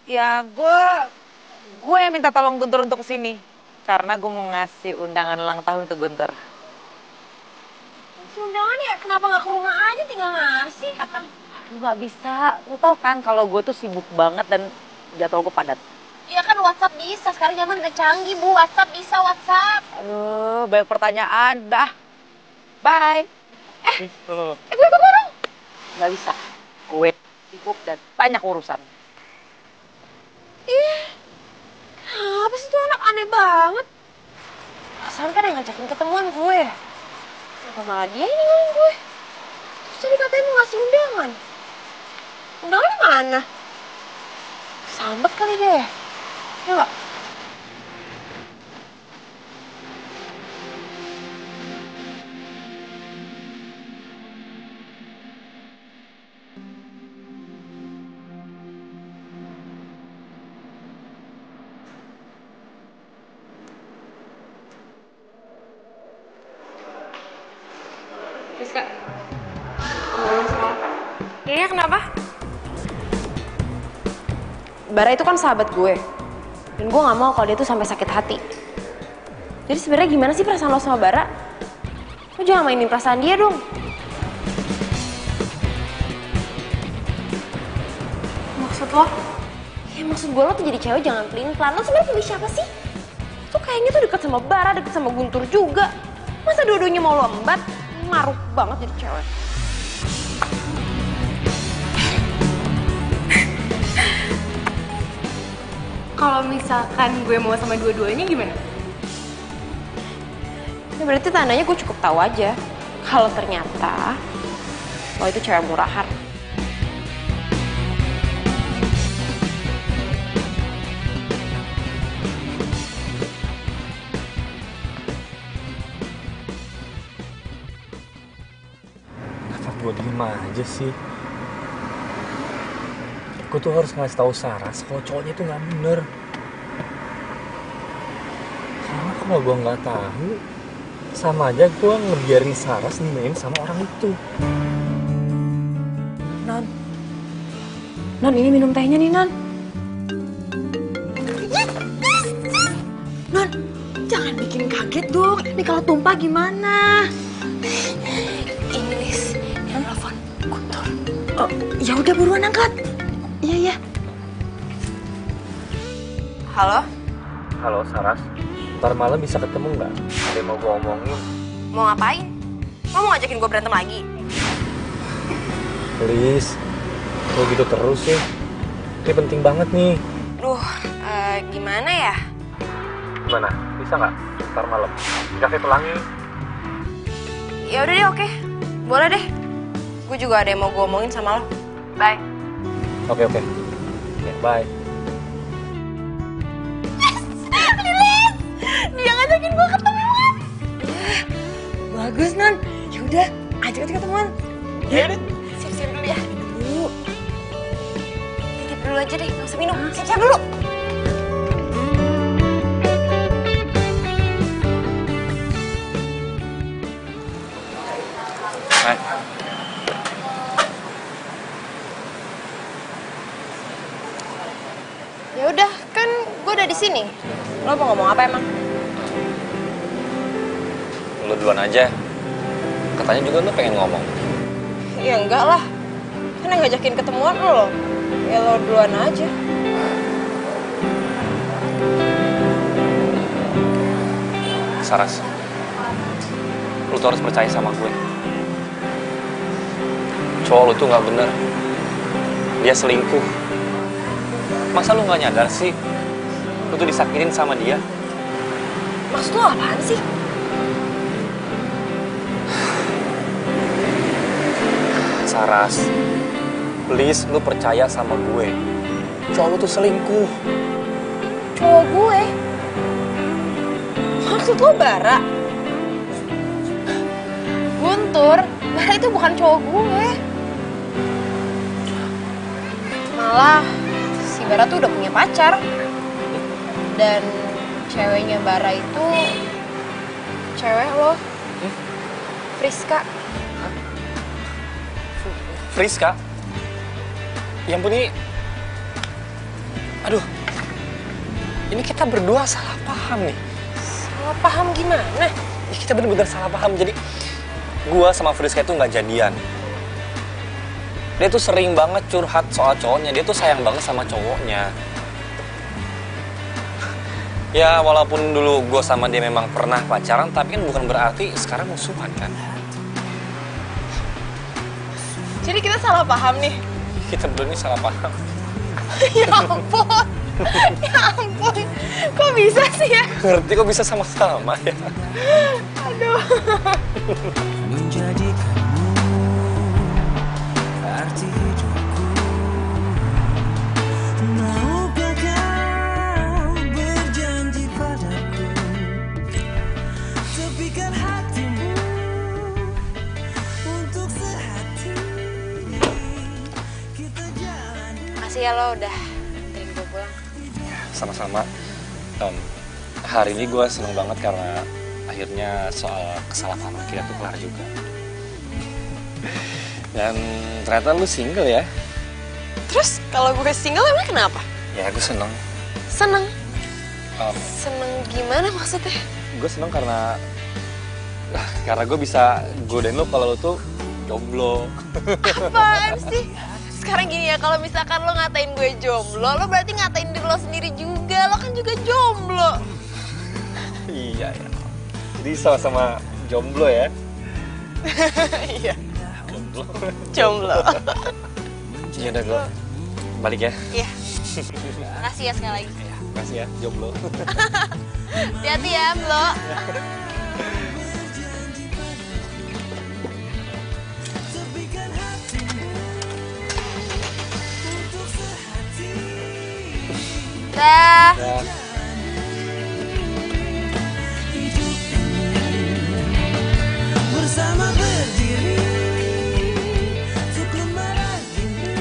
Ya gue yang minta tolong Guntur untuk kesini. Karena gue mau ngasih undangan ulang tahun ke Guntur. Si undangan ya, kenapa nggak ke rumah aja tinggal ngasih? Lu gak bisa, lu tau kan kalau gue tuh sibuk banget dan jadwal gue padat. Iya kan WhatsApp bisa, sekarang zaman udah canggih Bu, WhatsApp bisa, WhatsApp. Aduh, banyak pertanyaan, dah. Bye. Gue ikut dong. Gak bisa, gue sibuk dan banyak urusan. Ih, apa sih tuh anak aneh banget. Perasaan kan yang ngajakin ketemuan gue. Kenapa malah dia yang ninggalin gue? Terus tadi katanya mau ngasih undangan. Undangannya mana? Sambet kali deh. Ya nggak? Rizka. Iya, kenapa? Bara itu kan sahabat gue. Dan gue gak mau kalau dia tuh sampai sakit hati. Jadi sebenarnya gimana sih perasaan lo sama Bara? Lo jangan mainin perasaan dia dong. Maksud lo? Ya maksud gue lo tuh jadi cewek jangan pelin-pelan. Lo sebenarnya pilih siapa sih? Tuh kayaknya tuh deket sama Bara, deket sama Guntur juga. Masa dua-duanya mau lo embat? Maruk banget jadi cewek. Kalau misalkan gue mau sama dua-duanya gimana? Ya berarti tandanya gue cukup tahu aja. Kalau ternyata lo itu cewek murahan. Gue diem aja sih. Gue tuh harus ngasih tahu Saras kalau cowoknya itu nggak bener. Karena kalau gue nggak tahu, sama aja gue ngebiarin Saras dimain sama orang itu. Non, ini minum tehnya nih, Non. Non, jangan bikin kaget dong. Ini kalau tumpah gimana? Ini, Lis. Telepon Guntur. Oh, ya udah buruan angkat. Iya. Halo? Halo Saras, ntar malam bisa ketemu nggak? Ada yang mau gue omongin. Mau ngapain? Lo mau ngajakin gue berantem lagi? Please, lo gitu terus sih. Ini penting banget nih. Duh, gimana ya? Gimana? Bisa nggak? Ntar malam. Di kafe Pelangi. Ya udah deh, oke. Boleh deh. Gue juga ada yang mau gue omongin sama lo. Bye. Oke. Oke, bye. Lilis! Dia ngajakin gue ketemuan. Bagus, Non. Ya udah, ajak aja ketemuan. Ya udah. Siap-siap dulu ya. Dulu. Titip dulu aja deh, nggak usah minum. Siap-siap dulu. Hai. sini. Lo mau ngomong apa emang? Lu duluan aja. Katanya juga lu pengen ngomong. Ya enggak lah. Kan yang ngajakin ketemuan lo. Ya lo duluan aja. Saras, lu tuh harus percaya sama gue. Cowok lu tuh nggak bener. Dia selingkuh. Masa lu nggak nyadar sih? Lu tuh disakitin sama dia. Maksud lo apaan sih? Saras, please lu percaya sama gue. Cowok lu tuh selingkuh. Cowok gue? Maksud lo Bara? Guntur, Bara itu bukan cowok gue. Malah si Bara tuh udah punya pacar. Dan ceweknya Bara itu cewek lo, Friska. Friska? Yang ampun ini... Aduh, ini kita berdua salah paham nih. Salah paham gimana? Ya, kita bener-bener salah paham. Jadi, gua sama Friska itu nggak jadian. Dia tuh sering banget curhat soal cowoknya. Dia tuh sayang banget sama cowoknya. Ya, walaupun dulu gua sama dia memang pernah pacaran, tapi kan bukan berarti sekarang musuhan kan. Jadi kita salah paham nih? Kita berdua ini salah paham. Ya ampun, ya ampun. Kok bisa sih ya? Ngerti kok bisa sama-sama ya? Aduh. Menjadikanmu arti hidupku. Maukah kau berjanji padaku, tepikan hatimu untuk sehati. Kita jalani. Makasih ya lo udah anterin gue pulang. Sama-sama. Hari ini gue seneng banget karena akhirnya soal kesalahpahaman kita tuh kelar juga. Dan ternyata lu single ya? Terus kalau gue single emang kenapa? Ya gue seneng. Seneng? Seneng gimana maksudnya? Gue seneng karena gue bisa godain lu kalau lu tuh jomblo. Apaan sih? Sekarang gini ya, kalau misalkan lo ngatain gue jomblo, lo berarti ngatain diri lo sendiri juga. Lo kan juga jomblo. Iya ya. Jadi sama-sama jomblo ya? Iya. Jomblo. Jomblo. Ya udah gue balik ya. Iya. Makasih ya sekali lagi. Makasih ya, jomblo. Hati-hati ya, Blo. Dah. Bersama berdiri untuk lembaran ini.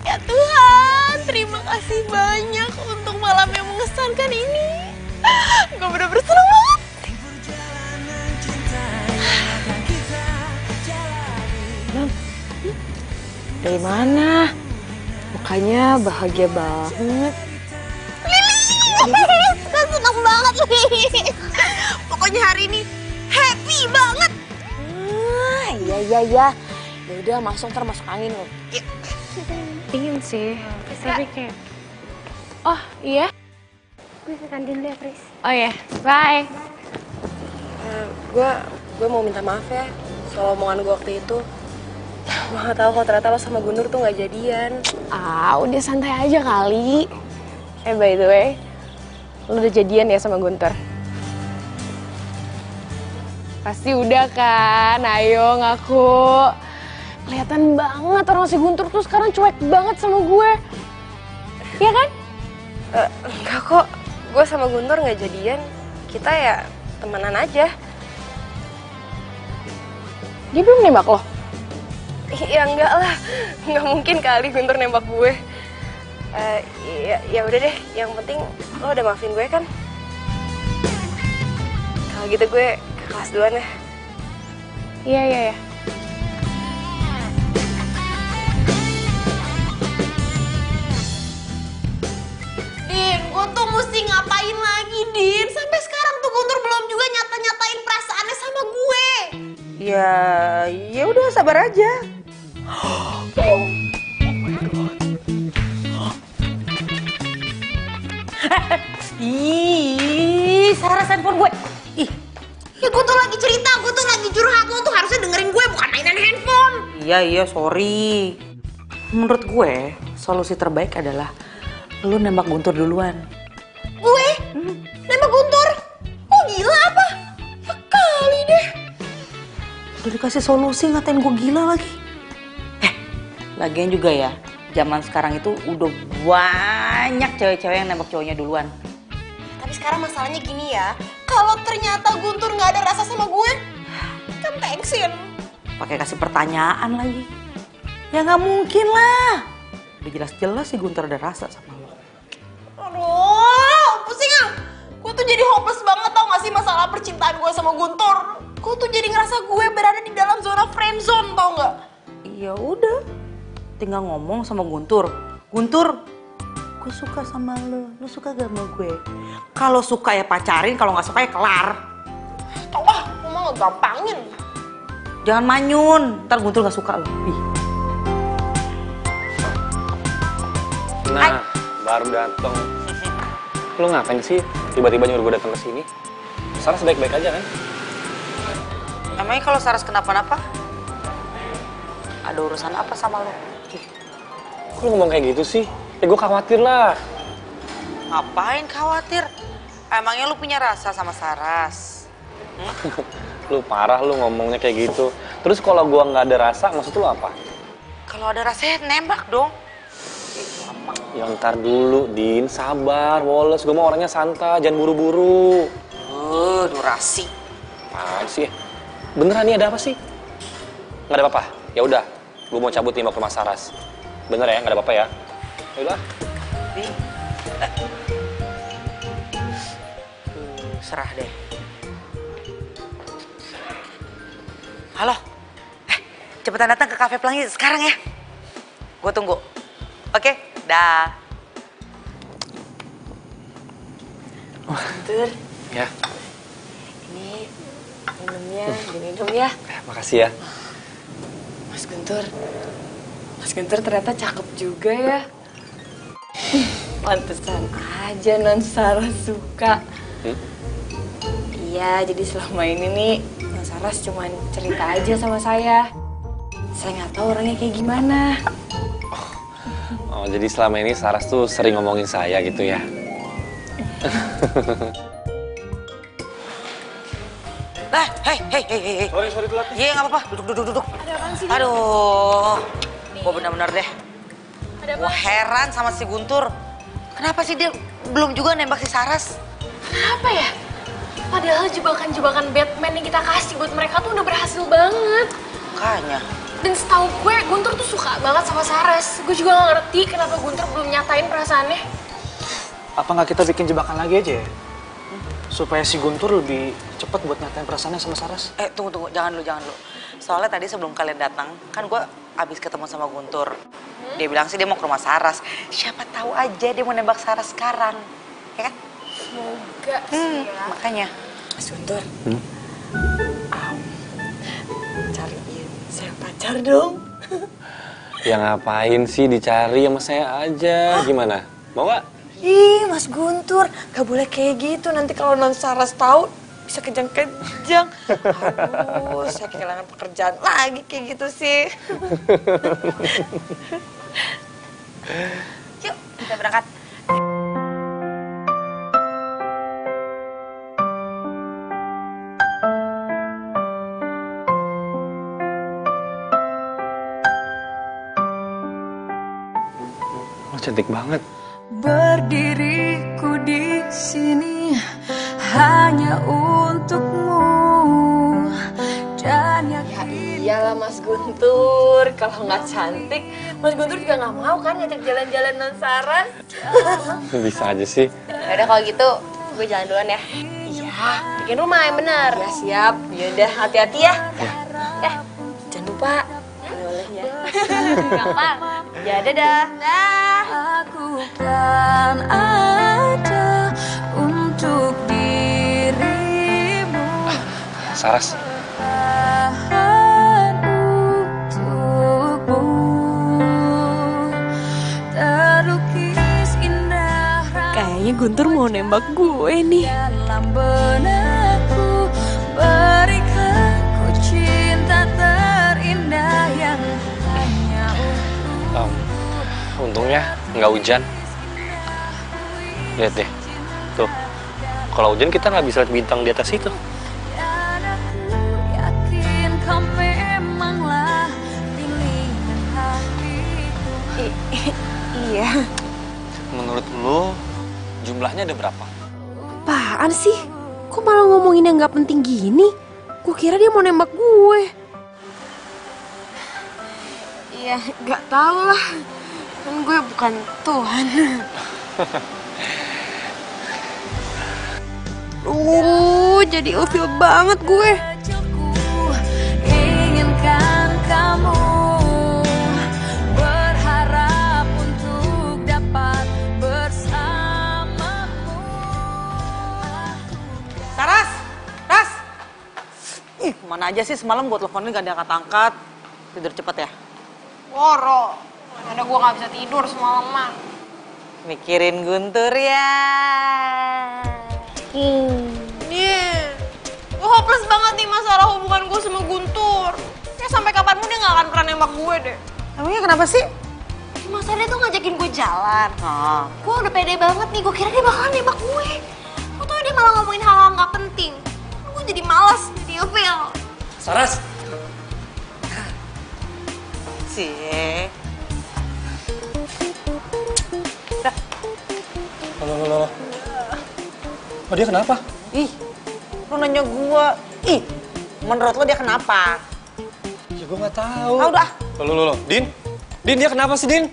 Ya Tuhan, terima kasih banyak untuk malam yang mengesankan ini. Gue bener-bener seneng banget. Perjalanan cinta yang akan kita jalani. Dari mana? Mukanya bahagia banget. Gue seneng banget nih. Pokoknya hari ini happy banget. Iya. Ya udah masuk angin lo. Ingin sih, tapi kayak... Oh iya? Gue ke kantin dulu ya, Pris. Oh iya, bye. Gue mau minta maaf ya soal omongan gue waktu itu. Gue gak tau kalau ternyata lo sama Guntur tuh gak jadian. Ah, udah santai aja kali. By the way, lo udah jadian ya sama Guntur? Pasti udah kan, ayo ngaku. Kelihatan banget orang si Guntur tuh sekarang cuek banget sama gue. Iya kan? Enggak kok, gue sama Guntur gak jadian. Kita ya temenan aja. Dia belum nembak lo? Ya enggak lah, nggak mungkin kali Guntur nembak gue. Ya udah deh, yang penting lo udah maafin gue kan? Kalau gitu gue ke kelas duluan ya. Iya. Di mesti ngapain lagi, Din? Sampai sekarang tuh Guntur belum juga nyata-nyatain perasaannya sama gue. Ya udah sabar aja. Ih, Saras handphone gue. Ih, Ya gue tuh lagi cerita, gue tuh lagi curhat, lo tuh harusnya dengerin gue bukan mainan handphone. iya sorry. Menurut gue, solusi terbaik adalah lu nembak Guntur duluan. Gue? Nembak Guntur? Oh gila apa? Ya kali deh. Udah dikasih solusi ngatain gue gila lagi. Lagian juga ya, zaman sekarang itu udah banyak cewek-cewek yang nembak cowoknya duluan. Tapi sekarang masalahnya gini ya, kalau ternyata Guntur nggak ada rasa sama gue, kan thanksin. Pakai kasih pertanyaan lagi. Ya nggak mungkin lah. Udah jelas-jelas sih Guntur ada rasa sama lo. Aduh, pusing ah. Gue tuh jadi hopeless banget tau gak sih masalah percintaan gue sama Guntur. Gue tuh jadi ngerasa gue berada di dalam zona friendzone tau gak? Iya udah, tinggal ngomong sama Guntur. Guntur, gue suka sama lo suka gak sama gue? Kalau suka ya pacarin, kalau nggak suka ya kelar. Tau ah, lu mah ngegampangin. Jangan manyun, ntar Guntur nggak suka lo. Ih. Nah, baru dateng. Lu ngapain sih tiba-tiba nyuruh gue datang ke sini? Saras baik-baik aja kan? Emangnya kalau Saras kenapa-napa? Ada urusan apa sama lo? Kok lu ngomong kayak gitu sih? Ya gue khawatir lah. Ngapain khawatir? Emangnya lu punya rasa sama Saras? Lu parah lu ngomongnya kayak gitu. Terus kalau gue nggak ada rasa, maksud lu apa? Kalau ada rasanya nembak dong. Ya ntar dulu, Din. Sabar, Wallace. Gue mau orangnya santai, jangan buru-buru. Durasi. Apaan sih? Beneran nih ada apa sih? Nggak ada apa-apa? Ya udah, gue mau cabut nih mau ke rumah Saras. Bener ya, nggak ada apa-apa ya? Ya udah. Serah deh. Halo. Cepetan datang ke Cafe Pelangi sekarang ya. Gue tunggu. Oke, dah. Guntur, Ya, ini minumnya, diminum ya. makasih ya. Mas Guntur ternyata cakep juga ya. Pantesan aja Non Saras suka. Iya, jadi selama ini nih Non Saras cuma cerita aja sama saya. Saya nggak tahu orangnya kayak gimana. Oh, jadi selama ini Saras tuh sering ngomongin saya gitu ya? Nah, hei. Sorry telat nih. Iya, nggak apa-apa. Duduk. Ada apaan sih? Aduh, gue bener-bener deh. Ada Gue heran sama si Guntur. Kenapa sih dia belum juga nembak si Saras? Kenapa ya? Padahal jebakan-jebakan Batman yang kita kasih buat mereka tuh udah berhasil banget. Makanya. Dan setahu gue, Guntur tuh suka banget sama Saras. Gue juga gak ngerti kenapa Guntur belum nyatain perasaannya. Apa nggak kita bikin jebakan lagi aja ya? Supaya si Guntur lebih cepat buat nyatain perasaannya sama Saras. Tunggu. Jangan lu. Soalnya tadi sebelum kalian datang, kan gue abis ketemu sama Guntur. Dia bilang sih dia mau ke rumah Saras. Siapa tahu aja dia mau nembak Saras sekarang. Ya kan? Semoga sih ya. Makanya. Mas Guntur, cariin saya pacar dong. Ya ngapain sih dicari sama saya aja? Gimana? Mau gak? Ih, Mas Guntur, gak boleh kayak gitu. Nanti kalau Non Saras tahu bisa kejang-kejang. Aduh, saya kehilangan pekerjaan lagi kayak gitu sih. Yuk, kita berangkat. Oh, cantik banget. Berdiriku di sini hanya untukmu dan yakin. Iyalah Mas Guntur, kalau nggak cantik, Mas Guntur juga nggak mau kan ngajak jalan-jalan Non Saras. Bisa aja sih. Yaudah kalau gitu, gue jalan duluan ya. Iya, Bikin rumah yang bener. ya siap. Yaudah, hati-hati ya. Jangan lupa oleh-olehnya. Gampang. Ya dadah. Dah. Aku kan ada Saras. Kayaknya Guntur mau nembak gue nih. Untungnya nggak hujan. Lihat deh, tuh. Kalau hujan kita nggak bisa lihat bintang di atas itu. Iya. Menurut lo, jumlahnya ada berapa? Apaan sih? Kok malah ngomongin yang nggak penting gini? Gue kira dia mau nembak gue. Iya, nggak tahu lah. Kan gue bukan Tuhan. Jadi ilfil banget gue. Inginkan kamu berharap untuk dapat bersamamu. Saras! Ras! Ih, mana aja sih semalam gue teleponin gak diangkat-angkat. Tidur cepet ya? Woro. Ada gue nggak bisa tidur semalaman. Mikirin Guntur ya. Gue hopeless banget nih masalah hubungan gue sama Guntur. Ya sampai kapanpun dia nggak akan pernah nembak gue deh. Emangnya kenapa sih? Masa dia tuh ngajakin gue jalan. Ah. Gue udah pede banget nih, gue kira dia bakalan nembak gue. Gue tau dia malah ngomongin hal-hal nggak penting. Gue jadi malas, jadi ilfil. Saras! Cie. Loh. Oh, dia kenapa? Ih, lu nanya gua. Ih, menurut lu dia kenapa? Ya gue nggak tahu. Ah, udah. Loh. Din, dia kenapa sih, Din?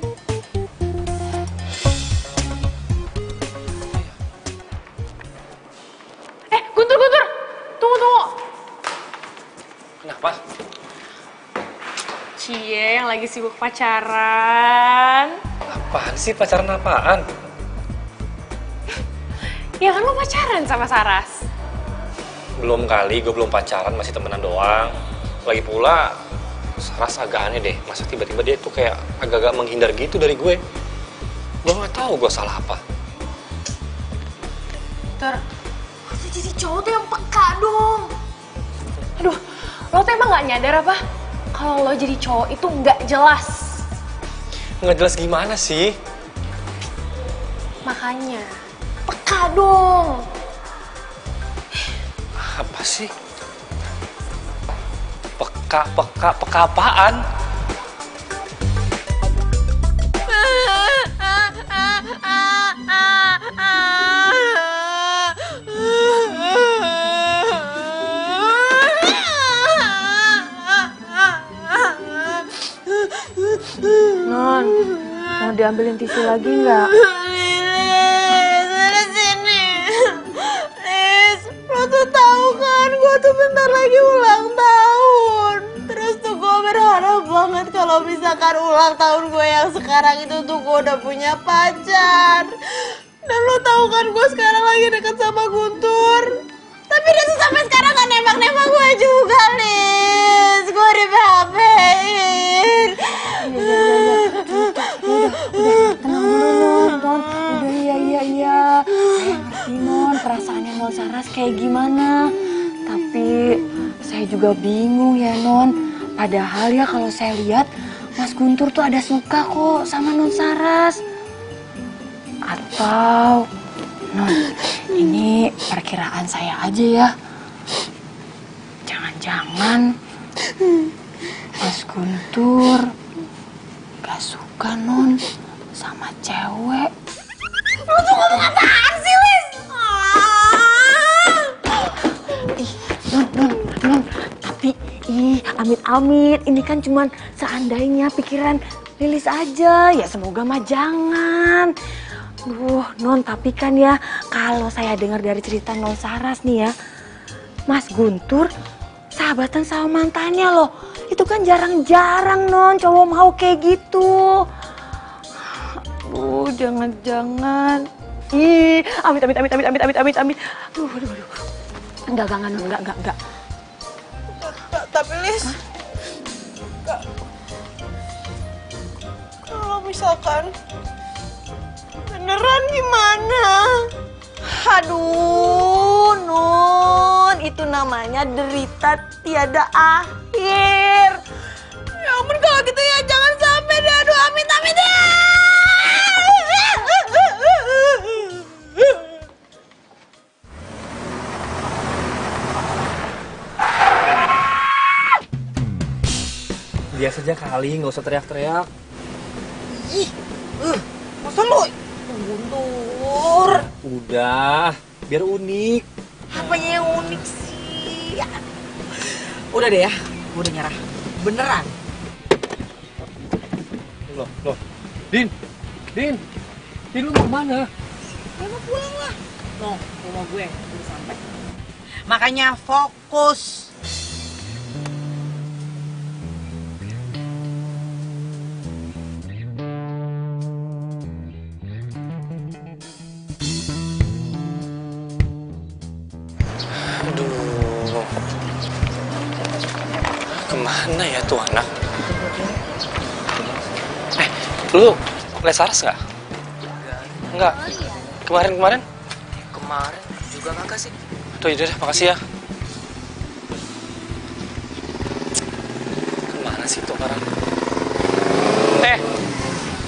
Guntur! Tunggu! Kenapa? Cie yang lagi sibuk pacaran. Apaan sih? Pacaran apaan? Ya kan lo pacaran sama Saras. Belum kali, gue belum pacaran, masih temenan doang. Lagi pula, Saras agak aneh deh. Masa tiba-tiba dia tuh kayak agak-agak menghindar gitu dari gue. Gue nggak tahu gue salah apa. Jadi cowok tuh yang peka dong. Aduh, lo tuh emang gak nyadar apa? Kalau lo jadi cowok itu nggak jelas. Nggak jelas gimana sih? Makanya, peka dong. Apa sih? Peka apaan? Non, mau diambilin tisu lagi nggak? Lo tuh tahu kan, gue tuh bentar lagi ulang tahun. Terus tuh gue berharap banget kalau misalkan ulang tahun gue yang sekarang itu tuh gue udah punya pacar. Dan lo tahu kan gue sekarang lagi deket sama Guntur. Tapi dia tuh sampai sekarang gak nembak-nembak gue juga, Lis. Gue di PHP-in. Udah, tenang dulu, Non. Udah, iya. Saya ngerti, Non, perasaannya Non Saras kayak gimana. Tapi saya juga bingung ya, Non. Padahal ya kalau saya lihat, Mas Guntur tuh ada suka kok sama Non Saras. Atau, Non, ini perkiraan saya aja ya. Jangan-jangan Mas Guntur gak suka, Non, sama cewek. Lo tuh ngomong apaan sih, Lis? Non, tapi amit-amit, ini kan cuman seandainya pikiran Lilis aja, ya semoga mah jangan. Duh, Non, tapi kan ya kalau saya dengar dari cerita Non Saras nih ya, Mas Guntur sahabatan sama mantannya loh. Itu kan jarang-jarang, Non, cowok mau kayak gitu. Aduh, jangan-jangan. Amit. Duh. Enggak, Non, enggak. Tapi Lis, kalau misalkan beneran gimana? Aduh, Nun, itu namanya derita tiada akhir. Ya ampun, kalau gitu ya jangan sampai deh. Aduh, amit amit deh. Biasa aja kali, nggak usah teriak-teriak. Ih, masa lu Guntur? Udah, biar unik. Apanya yang unik sih? Udah deh ya, gue udah nyerah. Beneran. Loh. Din, lu mau kemana? Ya mau pulang lah. Tuh, rumah gue udah sampai. Makanya fokus. Aduh, kemana ya tuh anak? Lu les Saras nggak? Nggak. Kemarin? Kemarin juga nggak sih? Tuh, yaudah deh, makasih ya. Kemana sih tuh orang?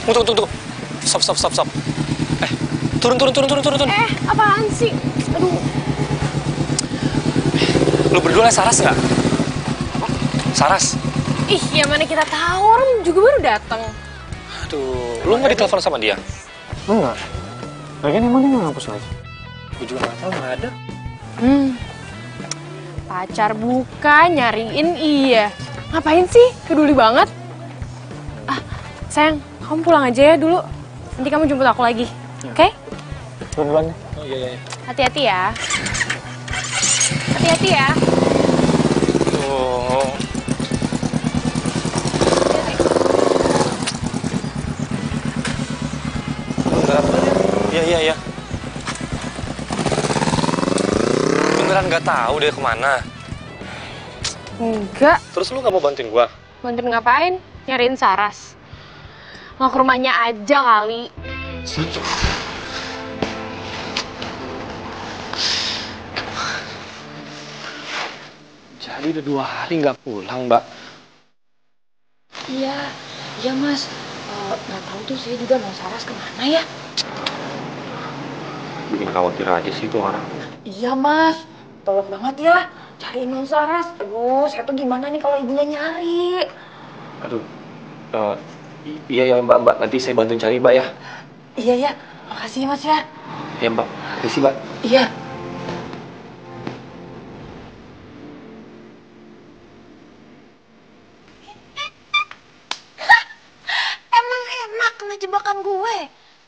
Tunggu. Stop. Turun. Apaan sih? Aduh. Lu berdua les Saras nggak? Saras? Ih, ya mana kita tahu, orang juga baru datang. Aduh, lu nggak ditelepon sama dia? Enggak. Lagian emang dia nggak ngapus lagi? Gue juga nggak tahu, nggak ada. Pacar bukan, nyariin iya. Ngapain sih? Peduli banget. Sayang, kamu pulang aja ya dulu. Nanti kamu jemput aku lagi, oke? Duluan deh. Oh iya. Hati-hati ya. Hati-hati ya. Tuh. Iya. Beneran nggak tahu deh kemana. Enggak. Terus lu nggak mau bantuin gua? Bantuin ngapain? Nyariin Saras. Mau ke rumahnya aja kali. Jadi udah 2 hari nggak pulang, Mbak. Iya Mas. Nggak tahu tuh saya juga mau Saras kemana ya? Bikin khawatir aja sih tuh orang. Iya Mas, tolong banget ya cariin non Saras. Aduh, saya tuh gimana nih kalau ibunya nyari? Aduh, iya Mbak, nanti saya bantuin cari Mbak ya. Iya, makasih ya Mas ya. Ya Mbak, makasih Mbak. Iya. Emang enak kena jebakan gue.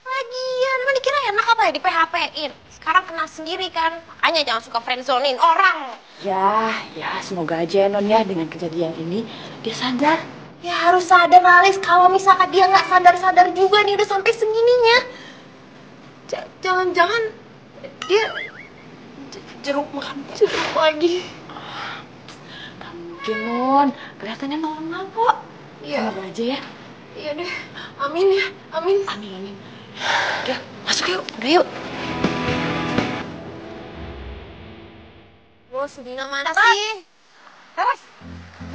Lagian, emang dikira enak apa ya di PHP-in? Sekarang kena sendiri kan, makanya jangan suka friendzonein orang. Ya, semoga aja Non ya dengan kejadian ini dia sadar. Ya harus sadar Alis, kalau misalkan dia nggak sadar-sadar juga nih udah sampai segininya. Jangan-jangan dia jeruk lagi. Mungkin Non, kelihatannya normal kok. Iya. Semoga aja ya. Iya deh, amin ya, amin. Amin. Udah, masuk yuk, Bos, Dina mana sih? Terus?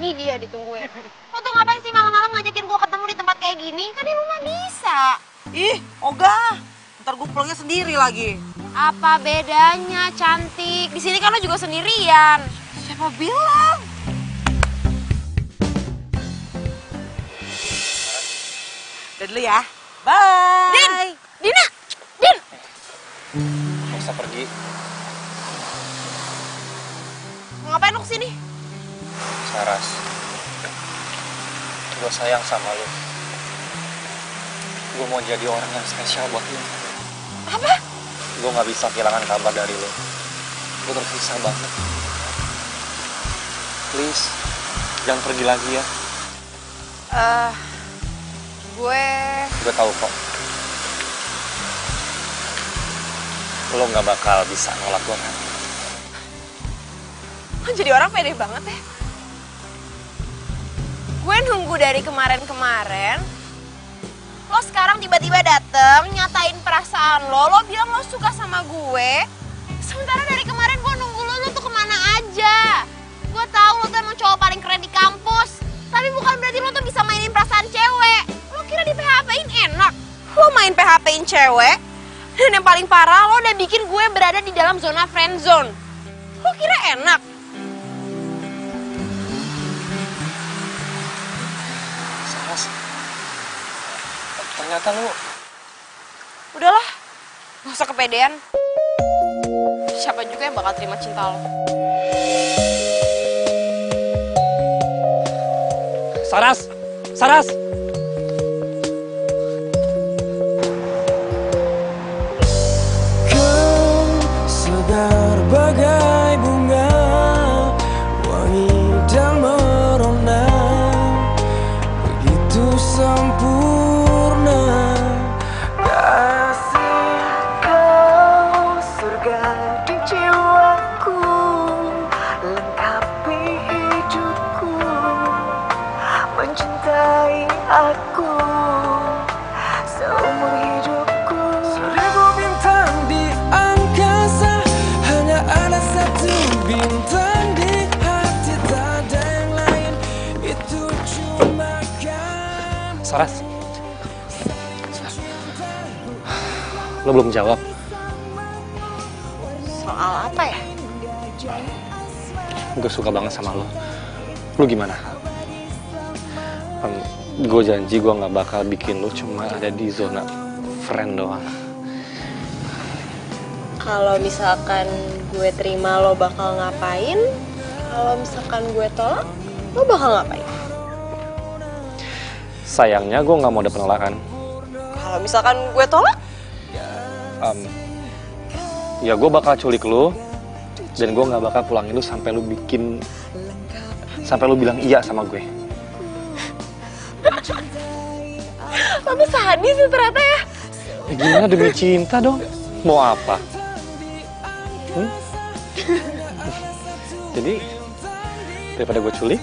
Ini dia ditungguin. Lo tuh ngapain sih malam-malam ngajakin gue ketemu di tempat kayak gini? Kan di rumah bisa. Ih, ogah. Ntar gue pulangnya sendiri lagi. Apa bedanya, cantik? Di sini kan lo juga sendirian. Siapa bilang? Udah dulu ya. Bye. Dina! Gak usah pergi. Mau ngapain lo kesini? Saras, gue sayang sama lu. Gue mau jadi orang yang spesial buat lu. Apa? Gue gak bisa kehilangan kabar dari lu. Gue terpisah banget. Please, jangan pergi lagi ya. Gue tahu kok. Lo gak bakal bisa nolak gue kan? Lo jadi orang pede banget ya? Gue nunggu dari kemarin-kemarin. Lo sekarang tiba-tiba dateng, nyatain perasaan lo bilang lo suka sama gue. Sementara dari kemarin gue nunggu lo tuh kemana aja. Gue tahu lo tuh emang cowok paling keren di kampus. Tapi bukan berarti lo tuh bisa mainin perasaan cewek. Lo kira di PHP-in enak? Lo main PHP-in cewek, dan yang paling parah lo udah bikin gue berada di dalam zona friend zone. Lo kira enak? Saras, ternyata lu... Udahlah, gak usah kepedean. Siapa juga yang bakal terima cinta lo? Saras! Saras! Kau segar bagai bunga, wangi dan merona, begitu sempurna. Kasih kau surga di jiwaku, lengkapi hidupku, mencintai aku seumur hidupku. Seribu bintang di angkasa, hanya ada satu bintang di hati, tak ada yang lain, itu cuma kamu. Saras. Lo belum jawab. Soal apa ya? Gue suka banget sama lo. Lo gimana? Gue janji gue gak bakal bikin lo cuma ada di zona friend doang. Kalau misalkan gue terima lo bakal ngapain? Kalau misalkan gue tolak, lo bakal ngapain? Sayangnya gue gak mau ada penolakan. Kalau misalkan gue tolak? Ya gue bakal culik lo, dan gue gak bakal pulangin lo sampai lo bilang iya sama gue. Tapi sadis sih ternyata ya. Ya gimana demi cinta dong? Mau apa? Jadi daripada gue culik,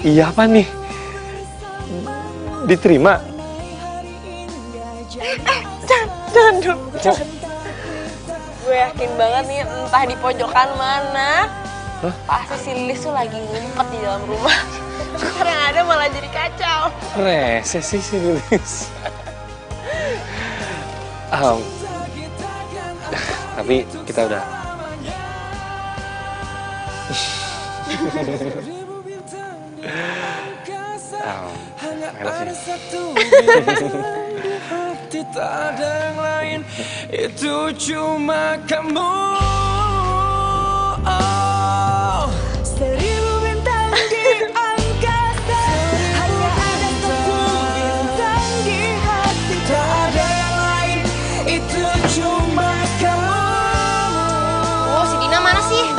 iya apa nih? Diterima? Jangan dulu. Gue yakin banget nih, entah di pojokan mana, pasti si Lilis tuh lagi ngumpet di dalam rumah. Ntar yang ada malah jadi kacau. Rese sih si Lilis. Tapi kita udah. I love you. Tak ada yang lain, itu cuma kamu. Oh. Seribu bintang di angkasa, hanya ada satu bintang di hati. Tak ada yang lain, itu cuma kamu. Oh, si Dina mana sih?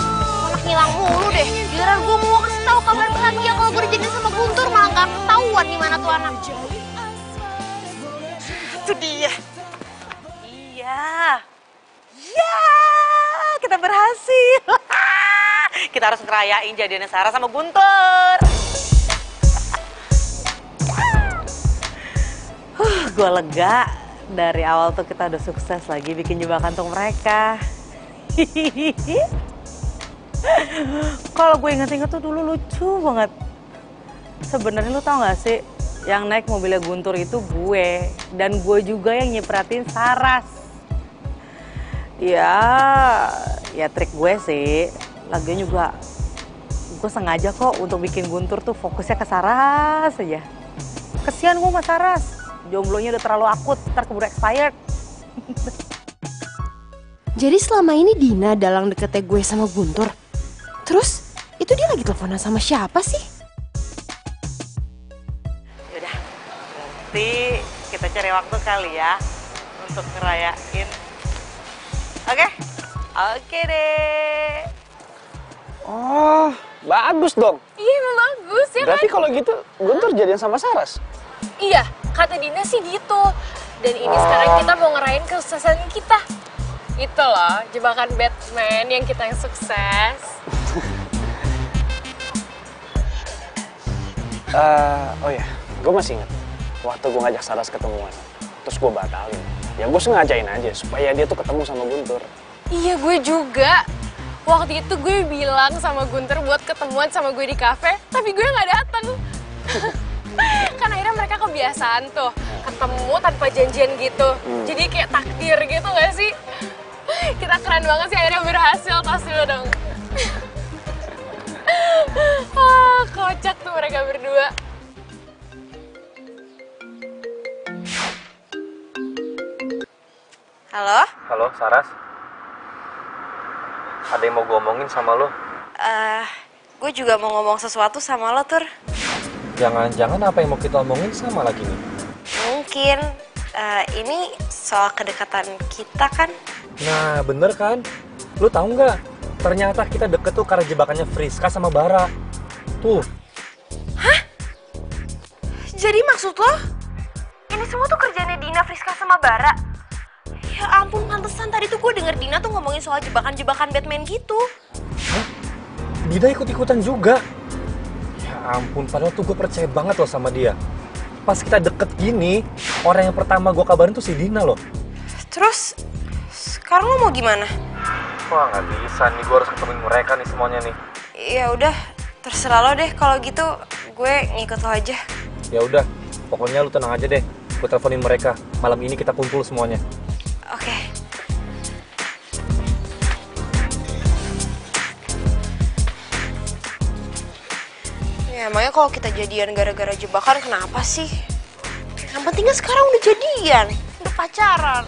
Anak ngilang mulu deh. Giliran gue mau kasih tahu kabar bahagia kalau gue dijadiin sama Guntur, malah gak ketahuan di mana tuh anak. Itu dia. Iya. Ya, kita berhasil. Kita harus ngerayain jadiannya Sarah sama Guntur. Gue lega. Dari awal tuh kita udah sukses lagi bikin jebakan untuk mereka. Kalau gue inget-inget tuh dulu lucu banget. Sebenarnya lu tau gak sih, yang naik mobilnya Guntur itu gue, dan gue juga yang nyepratin Saras. Ya trik gue sih, lagian juga gue sengaja kok untuk bikin Guntur tuh fokusnya ke Saras aja. Kesian gue sama Saras, jomblonya udah terlalu akut, ntar keburu expired. Jadi selama ini Dina dalang deketnya gue sama Guntur. Terus, itu dia lagi teleponan sama siapa sih? Yaudah, nanti kita cari waktu kali ya untuk ngerayain. Oke? Oke deh. Oh, bagus dong. Iya emang bagus ya Berarti kan? kalau gitu Guntur jadian sama Saras. Iya, kata Dina sih gitu. Dan ini sekarang kita mau ngerayain kesuksesan kita. Itu loh, jebakan Batman yang kita yang sukses. Oh ya, gue masih inget waktu gue ngajak Saras ketemuan, terus gue batalin. Ya gue sengajain aja supaya dia tuh ketemu sama Guntur. Iya, gue juga. Waktu itu gue bilang sama Guntur buat ketemuan sama gue di kafe, tapi gue nggak datang. Kan akhirnya mereka kebiasaan tuh, ketemu tanpa janjian gitu. Jadi kayak takdir gitu gak sih? Kita keren banget sih, akhirnya berhasil. Tas dulu dong. Kocak tuh mereka berdua. Halo? Halo, Saras. Ada yang mau gue omongin sama lo? Gue juga mau ngomong sesuatu sama lo, Tur. Jangan-jangan apa yang mau kita omongin sama lagi nih? Mungkin ini soal kedekatan kita kan? Nah, bener kan? Lu tahu nggak? Ternyata kita deket tuh karena jebakannya Friska sama Bara. Tuh. Hah? Jadi maksud lo? Ini semua tuh kerjanya Dina, Friska, sama Bara? Ya ampun, pantesan tadi tuh gue denger Dina tuh ngomongin soal jebakan-jebakan Batman gitu. Hah? Dina ikut-ikutan juga? Ya ampun, padahal tuh gue percaya banget loh sama dia. Pas kita deket gini, orang yang pertama gue kabarin tuh si Dina loh. Terus, sekarang lo mau gimana? Wah, nggak bisa nih, gue harus ketemuin mereka nih semuanya nih. Ya udah, terserah lo deh. Kalau gitu, gue ngikut lo aja. Ya udah, pokoknya lu tenang aja deh. Gue teleponin mereka. Malam ini kita kumpul semuanya. Oke. Ya emangnya kalau kita jadian gara-gara jebakan kenapa sih? Yang pentingnya sekarang udah jadian, udah pacaran.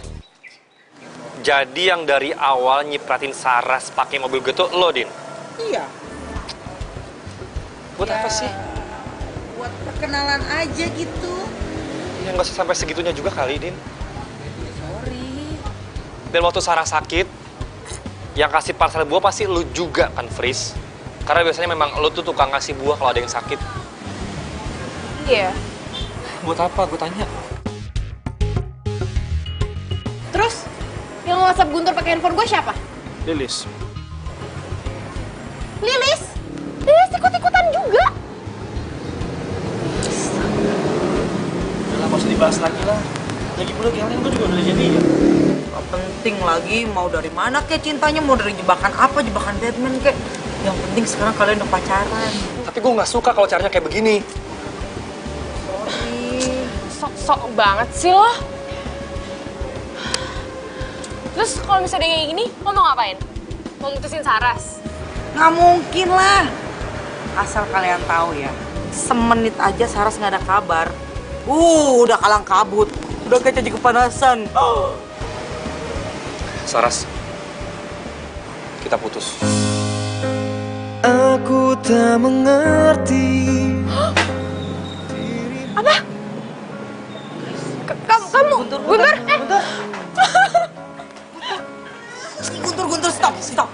Jadi yang dari awal nyipratin Saras pakai mobil gitu lo, Din? Iya. Buat apa sih? Buat perkenalan aja gitu. Ya nggak usah sampai segitunya juga kali, Din. Sorry. Dan waktu Saras sakit, yang kasih parcel buah pasti lu juga kan, Fris? Karena biasanya memang lu tuh tukang ngasih buah kalau ada yang sakit. Iya. Buat apa? Gue tanya. Terus, yang WhatsApp Guntur pakai handphone gue siapa? Lilis. Lilis? Lilis ikut-ikutan juga. Udah lah, gak usah dibahas lagi lah. Lagi pula yang lain tuh juga udah jadi ya. Gak penting lagi mau dari mana kek cintanya, mau dari jebakan apa, jebakan Batman kek. Yang penting sekarang kalian udah pacaran. Tapi gue nggak suka kalau caranya kayak begini. Sorry. Sok-sok banget sih lo. Terus kalau misalnya kayak gini, lo mau ngapain? Mau mutusin Saras? Nggak mungkin lah. Asal kalian tahu ya, semenit aja Saras nggak ada kabar. Udah kalang kabut. Udah kayak caci kepanasan. Saras, kita putus. Aku tak mengerti. Apa? Kamu? Guntur? Guntur, stop.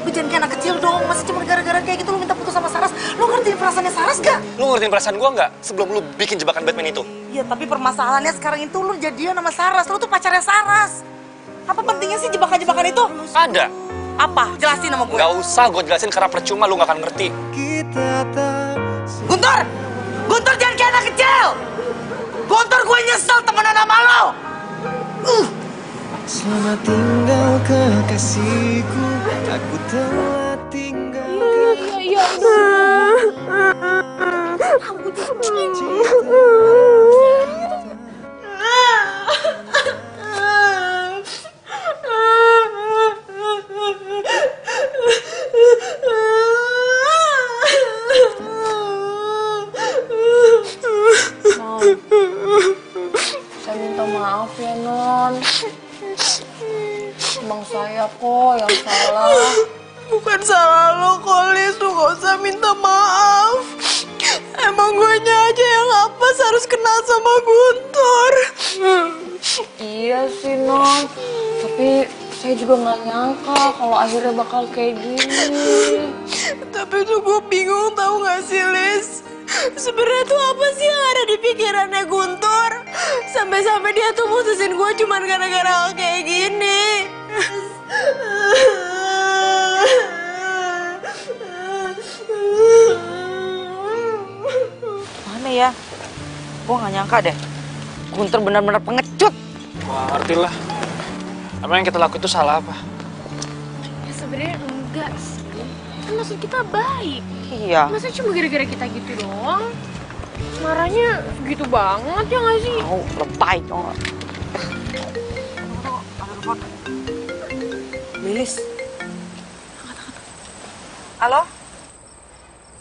Lu jangan kayak anak kecil dong, masih cuma gara-gara kayak gitu lu minta putus sama Saras. Lu ngertiin perasaannya Saras gak? Lu ngertiin perasaan gua nggak sebelum lu bikin jebakan Batman itu? Iya, tapi permasalahannya sekarang itu lu jadian sama Saras, lu tuh pacarnya Saras. Apa pentingnya sih jebakan-jebakan itu? Ada. Apa? Jelasin sama gue. Nggak usah gue jelasin karena percuma lu nggak akan ngerti. Guntur jangan kayak anak kecil. Guntur, gue nyesel temenan sama lo. Selamat tinggal kekasihku, aku telah tinggal. Iya, udah. Saya minta maaf ya, Non. Emang saya kok yang salah. Bukan salah lo, Kolis. Lu gak usah minta maaf. Emang gue aja yang apes harus kenal sama Guntur. Iya sih, Non. Tapi saya juga nggak nyangka kalau akhirnya bakal kayak gini. Tapi tuh gue bingung, tahu gak sih, Lis? Sebenarnya tuh apa sih yang ada di pikirannya Guntur? Sampai-sampai dia tuh mutusin gue cuman gara-gara hal kayak gini. Mana ya? Gua nggak nyangka deh. Guntur benar-benar pengecut. Wah, ngerti lah. Emang yang kita lakuin itu salah apa? Ya sebenarnya enggak sih. Kan maksud kita baik. Iya. Masa cuma gara-gara kita gitu doang? Marahnya gitu banget ya nggak sih? Tahu lebay dong. Lilis. Halo?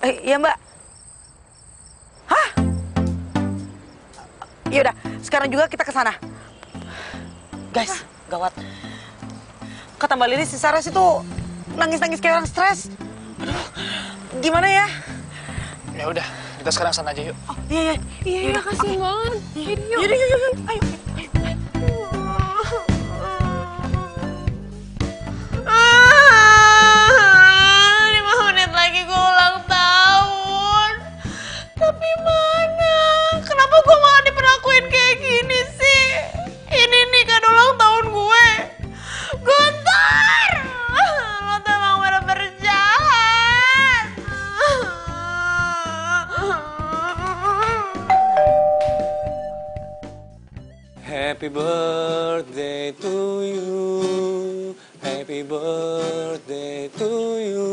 Iya Mbak. Hah? Ya udah, sekarang juga kita ke sana. Guys, gawat. Kata Mbak Lilis si Saras itu nangis-nangis kayak orang stres. Aduh, gimana ya? Ya udah, kita sekarang sana aja yuk. Oh, iya. Iya, kasihan banget. Yuk. Yaudah, yuk. Ayo. Tapi mana? Kenapa gue malah diperlakuin kayak gini sih? Ini nih kan ulang tahun gue. Guntur! Lo tuh emang bener-bener jahat. Happy birthday to you. Happy birthday to you.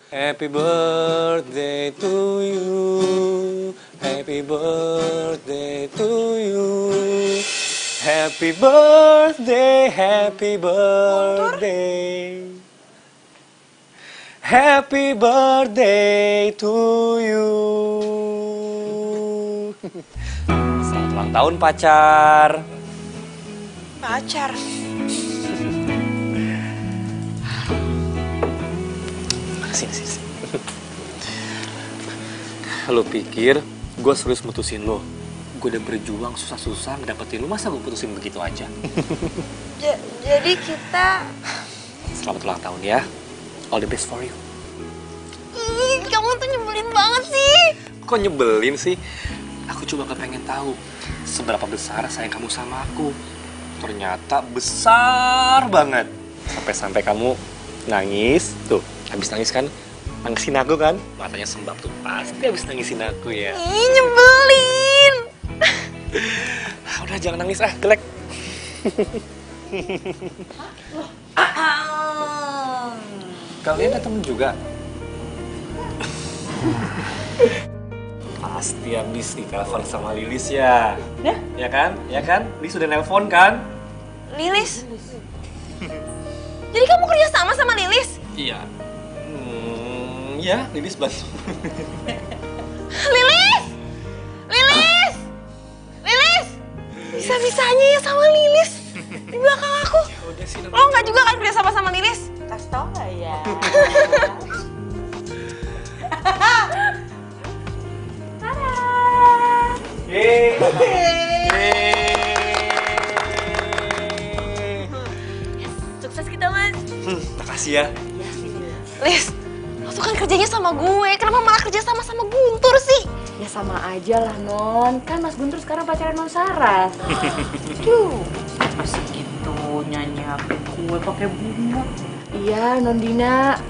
Happy birthday to you. Happy birthday to you. Happy birthday, happy birthday. Happy birthday to you. Selamat ulang tahun pacar. Pacar. Sini. Lo pikir gue serius mutusin lo? Gue udah berjuang susah-susah ngedapetin lo, masa gue putusin begitu aja? Jadi kita... Selamat ulang tahun ya. All the best for you. Ih, kamu tuh nyebelin banget sih. Kok nyebelin sih? Aku cuma kepengen tahu seberapa besar sayang kamu sama aku. Ternyata besar banget. Sampai-sampai kamu nangis. Tuh, habis nangis kan? Nangisin aku kan? Matanya sembab tuh, pasti habis nangisin aku ya. Ih, nyebelin. Udah, jangan nangis gelek. Kalian datang juga? Pasti habis ditelepon sama Lilis ya? Ya? Ya kan? Ya kan? Lilis udah nelpon kan? Lilis? Jadi kamu kerja sama Lilis? Iya. Ya, Lilis bantu. Lilis! Bisa-bisanya ya sama Lilis di belakang aku. Lo nggak juga kan kerja sama Lilis? Kasih tau gak ya? Sukses kita, Mas. Makasih ya. Lis, lo tuh kan kerjanya sama gue. Kenapa malah kerja sama Guntur sih? Ya sama aja lah, Non. Kan Mas Guntur sekarang pacaran Non Saras. Segitu nyanyi HP gue pakai bunga. Iya, Non Dina.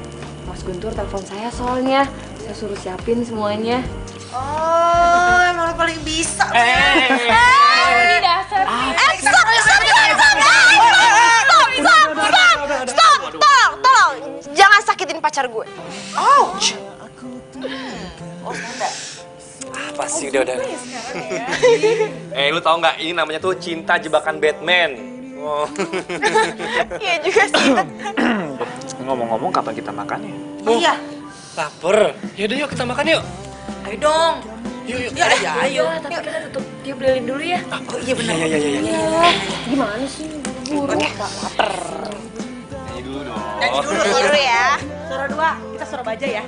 Mas Guntur telepon saya soalnya. Saya suruh siapin semuanya. Oh, emang lo paling bisa. Ini dasar. Stop! Tolong! Jangan sakitin pacar gue. Ouch. Apa sih, udah. Lu tau nggak? Ini namanya tuh cinta jebakan Batman. Oh. Iya juga sih. Ngomong-ngomong, kapan kita makan ya? Iya. Lapar. Yaudah yuk kita makan yuk. Ayo dong. Yuk. Ya, ayo. Tapi kita tutup tiup lilin dulu ya. Oh iya benar. Iya. Gimana sih? Buru. Lapar. Nyanyi dulu dong. Nyanyi Dulu ya. Suara dua, kita suara baja ya.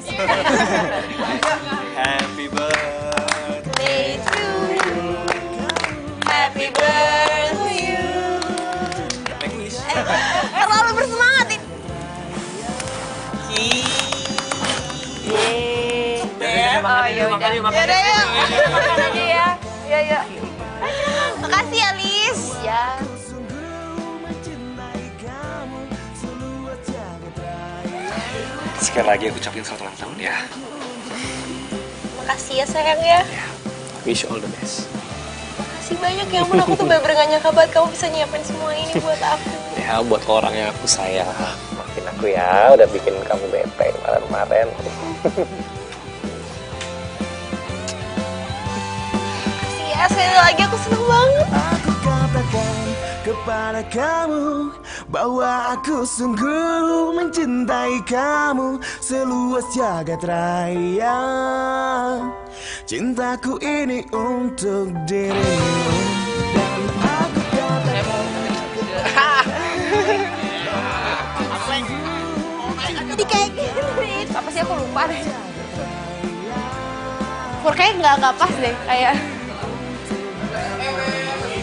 Happy birthday. Happy birthday to you. Terlalu bersemangat ini. Makan yuk. Yaudah yuk. Makan aja ya. Iya. Makasih ya, Lis. Ya. Sekali lagi aku ucapin selamat ulang tahun ya. Makasih ya sayang ya. Wish you all the best. Makasih banyak ya ampun, aku tuh bener-bener gak nyangka banget kamu bisa nyiapin semua ini buat aku. Ya buat orang yang aku sayang. Maafin aku ya, udah bikin kamu bete kemarin-kemarin. Makasih ya, sekali lagi aku seneng banget. Aku katakan kepada kamu bahwa aku sungguh mencintai kamu seluas jagat raya. Cintaku ini untuk dirimu dan aku katakan. Jadi kayak gini, apa sih aku lupa deh. Kayaknya nggak pas deh, kayak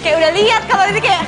udah lihat kalau ini kayak